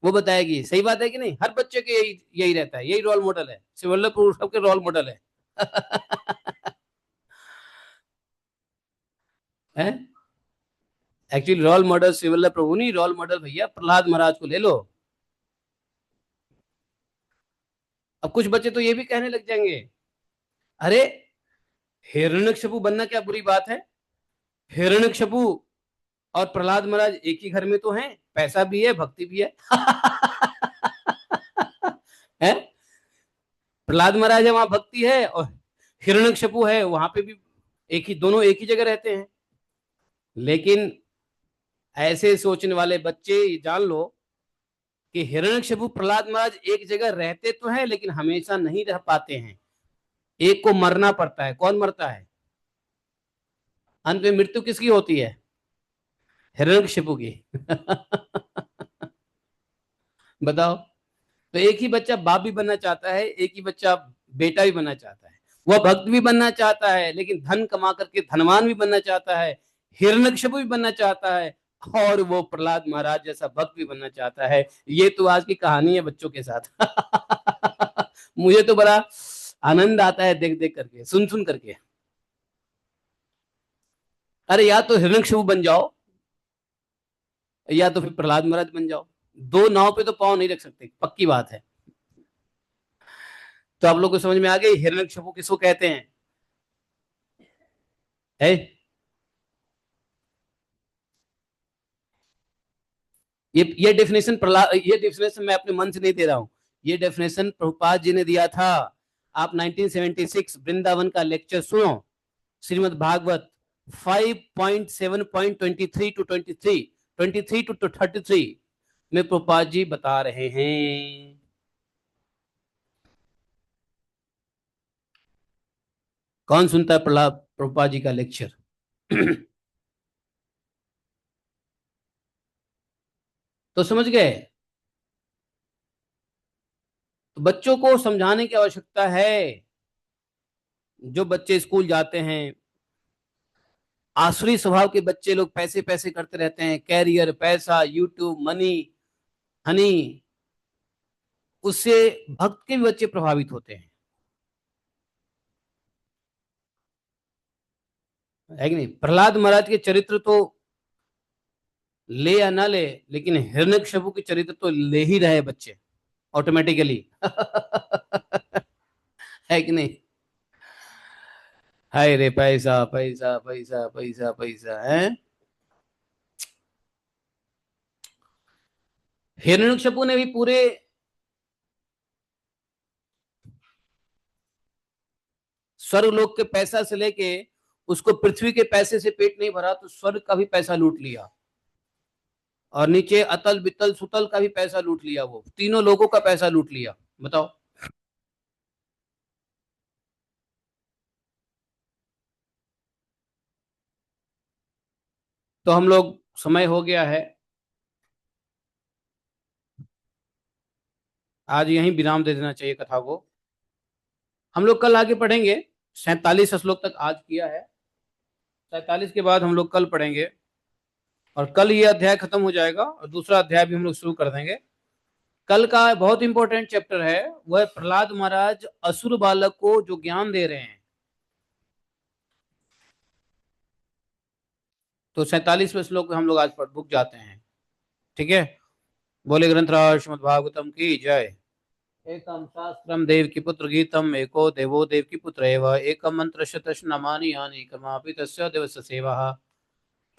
वो बताएगी। सही बात है कि नहीं? हर बच्चे के यही यही रहता है, यही रोल मॉडल है, शिवल्लभ प्रभु सबके रोल मॉडल है। है एक्चुअली रोल मॉडल शिवल्लभ प्रभु नहीं, रोल मॉडल भैया प्रहलाद महाराज को ले लो। अब कुछ बच्चे तो ये भी कहने लग जाएंगे, अरे हिरण्यकशिपु बनना क्या बुरी बात है? हिरण्यकशिपु और प्रहलाद महाराज एक ही घर में तो हैं, पैसा भी है भक्ति भी है। है, प्रहलाद महाराज है वहां भक्ति है, और हिरण्यकशिपु है वहां पे भी, एक ही, दोनों एक ही जगह रहते हैं। लेकिन ऐसे सोचने वाले बच्चे ये जान लो कि हिरण्यकशिपु प्रहलाद महाराज एक जगह रहते तो हैं, लेकिन हमेशा नहीं रह पाते हैं। एक को मरना पड़ता है। कौन मरता है? अंत में मृत्यु किसकी होती है? हिरण्यकशिपु की। बताओ। तो एक ही बच्चा बाप भी बनना चाहता है, एक ही बच्चा बेटा भी बनना चाहता है। वह भक्त भी बनना चाहता है, लेकिन धन कमा करके धनवान भी बनना चाहता है, हिरण्यकशिपु भी बनना चाहता है, और वो प्रहलाद महाराज जैसा भक्त भी बनना चाहता है। ये तो आज की कहानी है बच्चों के साथ। मुझे तो बड़ा आनंद आता है देख देख करके, सुन सुन करके। अरे या तो हिरण्यकशिपु बन जाओ, या तो फिर प्रहलाद महाराज बन जाओ। दो नाव पे तो पाँव नहीं रख सकते, पक्की बात है। तो आप लोग को समझ में आ गई हिरण्यकशिपु किसको कहते हैं? है? ये डेफिनेशन प्रहलाद, ये डेफिनेशन मैं अपने मन से नहीं दे रहा हूं, ये डेफिनेशन प्रभुपाद जी ने दिया था। आप 1976 वृंदावन का लेक्चर सुनो, श्रीमद् भागवत 5.7.23 टू 23 टू 33 में प्रभुपाद जी बता रहे हैं। कौन सुनता है प्रहलाद प्रभुपाद जी का लेक्चर? तो समझ गए। तो बच्चों को समझाने की आवश्यकता है। जो बच्चे स्कूल जाते हैं, आसुरी स्वभाव के बच्चे लोग पैसे पैसे करते रहते हैं, कैरियर, पैसा, यूट्यूब, मनी, हनी, उससे भक्त के भी बच्चे प्रभावित होते हैं। है कि नहीं? प्रहलाद महाराज के चरित्र तो ले या ना ले, लेकिन हिरण्यकशिपु के चरित्र तो ले ही रहे बच्चे ऑटोमेटिकली। है कि नहीं? हाय रे पैसा पैसा पैसा पैसा पैसा है। हिरण्यकशिपु ने भी पूरे स्वर्ग लोक के पैसा से लेके, उसको पृथ्वी के पैसे से पेट नहीं भरा तो स्वर्ग का भी पैसा लूट लिया, और नीचे अतल बितल सुतल का भी पैसा लूट लिया, वो तीनों लोगों का पैसा लूट लिया। बताओ। तो हम लोग, समय हो गया है, आज यहीं विराम दे देना चाहिए कथा को। हम लोग कल आगे पढ़ेंगे। 47 श्लोक तक आज किया है, 47 के बाद हम लोग कल पढ़ेंगे, और कल ये अध्याय खत्म हो जाएगा और दूसरा अध्याय भी हम लोग शुरू कर देंगे। कल का बहुत इंपॉर्टेंट चैप्टर है, वह प्रहलाद महाराज असुर बालक को जो ज्ञान दे रहे हैं। तो 47वें श्लोक में हम लोग आज पढ़ बुक जाते हैं। ठीक है। बोले ग्रंथराज श्रीमद् भागवतम की जय। एकम शास्त्रम देव की पुत्र गीतम एको देवो देव की पुत्र एव एकम मंत्र शतश नमानि यानि कर्मापि तस्य देवस्य सेवा।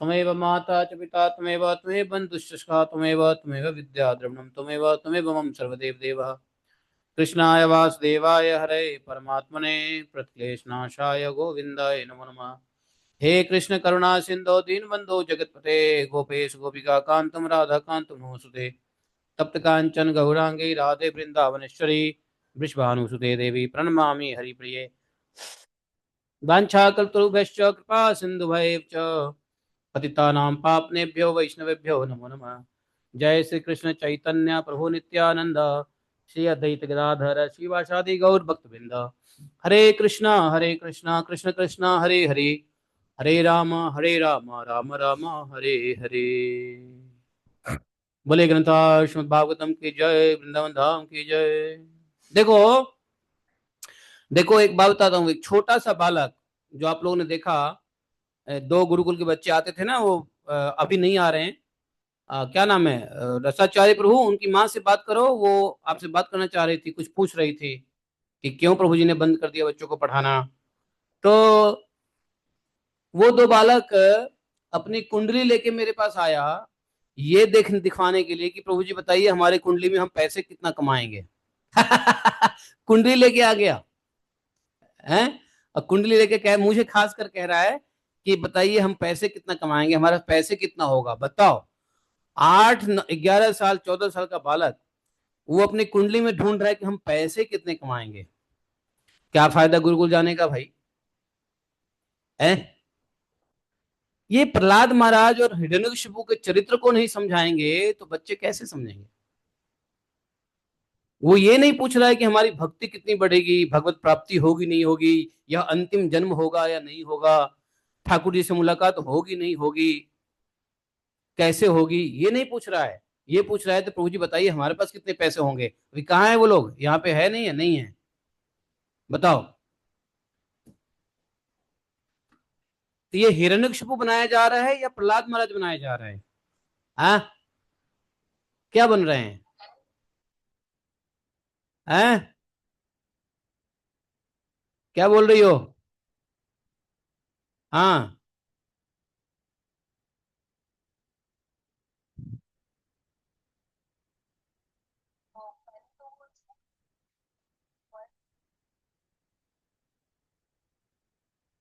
त्वमेव माता च पिता त्वमेव त्वमेव बन्धुश्च सखा त्वमेव त्वमेव विद्या द्रविणं त्वमेव त्वमेव मम सर्वदेव देवः। कृष्णाय वासुदेवाय हरे परमात्मने प्रत्यक्लेशनाशाय गोविन्दाय नमो नमः। हे कृष्ण करुणा सिंधु दीनबंधो जगतपते गोपेश गोपिका कांतम राधा कांतम नमोस्तुते। तप्त कांचन गौरांगी राधे वृंदावनेश्वरी वृषभानुसुते देवी प्रणमामि हरिप्रिये। वाञ्छाकल्पतरुभ्यश्च कृपा सिन्धुभैव च पतितानां पावनेभ्यो वैष्णवेभ्यो नमो नमः। जय श्री कृष्ण चैतन्य प्रभु नित्यानंद श्री अद्वैत गदाधर श्रीवासादि गौर भक्तवृंद। हरे कृष्णा कृष्ण कृष्ण हरे हरे, हरे राम राम राम हरे हरे। बोले ग्रंथराज श्रीमद् भागवतम की जय, वृंदावन धाम की जय। देखो, देखो एक बात बताता हूँ। एक छोटा सा बालक, जो आप लोगों ने देखा, दो गुरुकुल के बच्चे आते थे ना, वो अभी नहीं आ रहे हैं। क्या नाम है, रसाचार्य प्रभु, उनकी माँ से बात करो, वो आपसे बात करना चाह रही थी, कुछ पूछ रही थी कि क्यों प्रभु जी ने बंद कर दिया बच्चों को पढ़ाना। तो वो दो बालक अपनी कुंडली लेके मेरे पास आया, ये दिखाने के लिए कि प्रभु जी बताइए हमारे कुंडली में हम पैसे कितना कमाएंगे। कुंडली लेके आ गया है, और कुंडली लेके कह, मुझे खास कर कह रहा है कि बताइए हम पैसे कितना कमाएंगे, हमारा पैसे कितना होगा बताओ। 8 11 साल 14 साल का बालक, वो अपनी कुंडली में ढूंढ रहा है कि हम पैसे कितने कमाएंगे। क्या फायदा गुरुकुल जाने का भाई है। ये प्रहलाद महाराज और हिरण्यकशिपु के चरित्र को नहीं समझाएंगे तो बच्चे कैसे समझेंगे। वो ये नहीं पूछ रहा है कि हमारी भक्ति कितनी बढ़ेगी, भगवत प्राप्ति होगी नहीं होगी, यह अंतिम जन्म होगा या नहीं होगा, ठाकुर जी से मुलाकात होगी नहीं होगी, कैसे होगी, ये नहीं पूछ रहा है। ये पूछ रहा है तो प्रभु जी बताइए हमारे पास कितने पैसे होंगे। अभी कहाँ है वो लोग, यहाँ पे है नहीं है, नहीं है, बताओ। तो ये हिरण्यकशिपु बनाया जा रहा है या प्रहलाद महाराज बनाया जा रहा है। हाँ, क्या बन रहे हैं। हैं, क्या बोल रही हो। हाँ,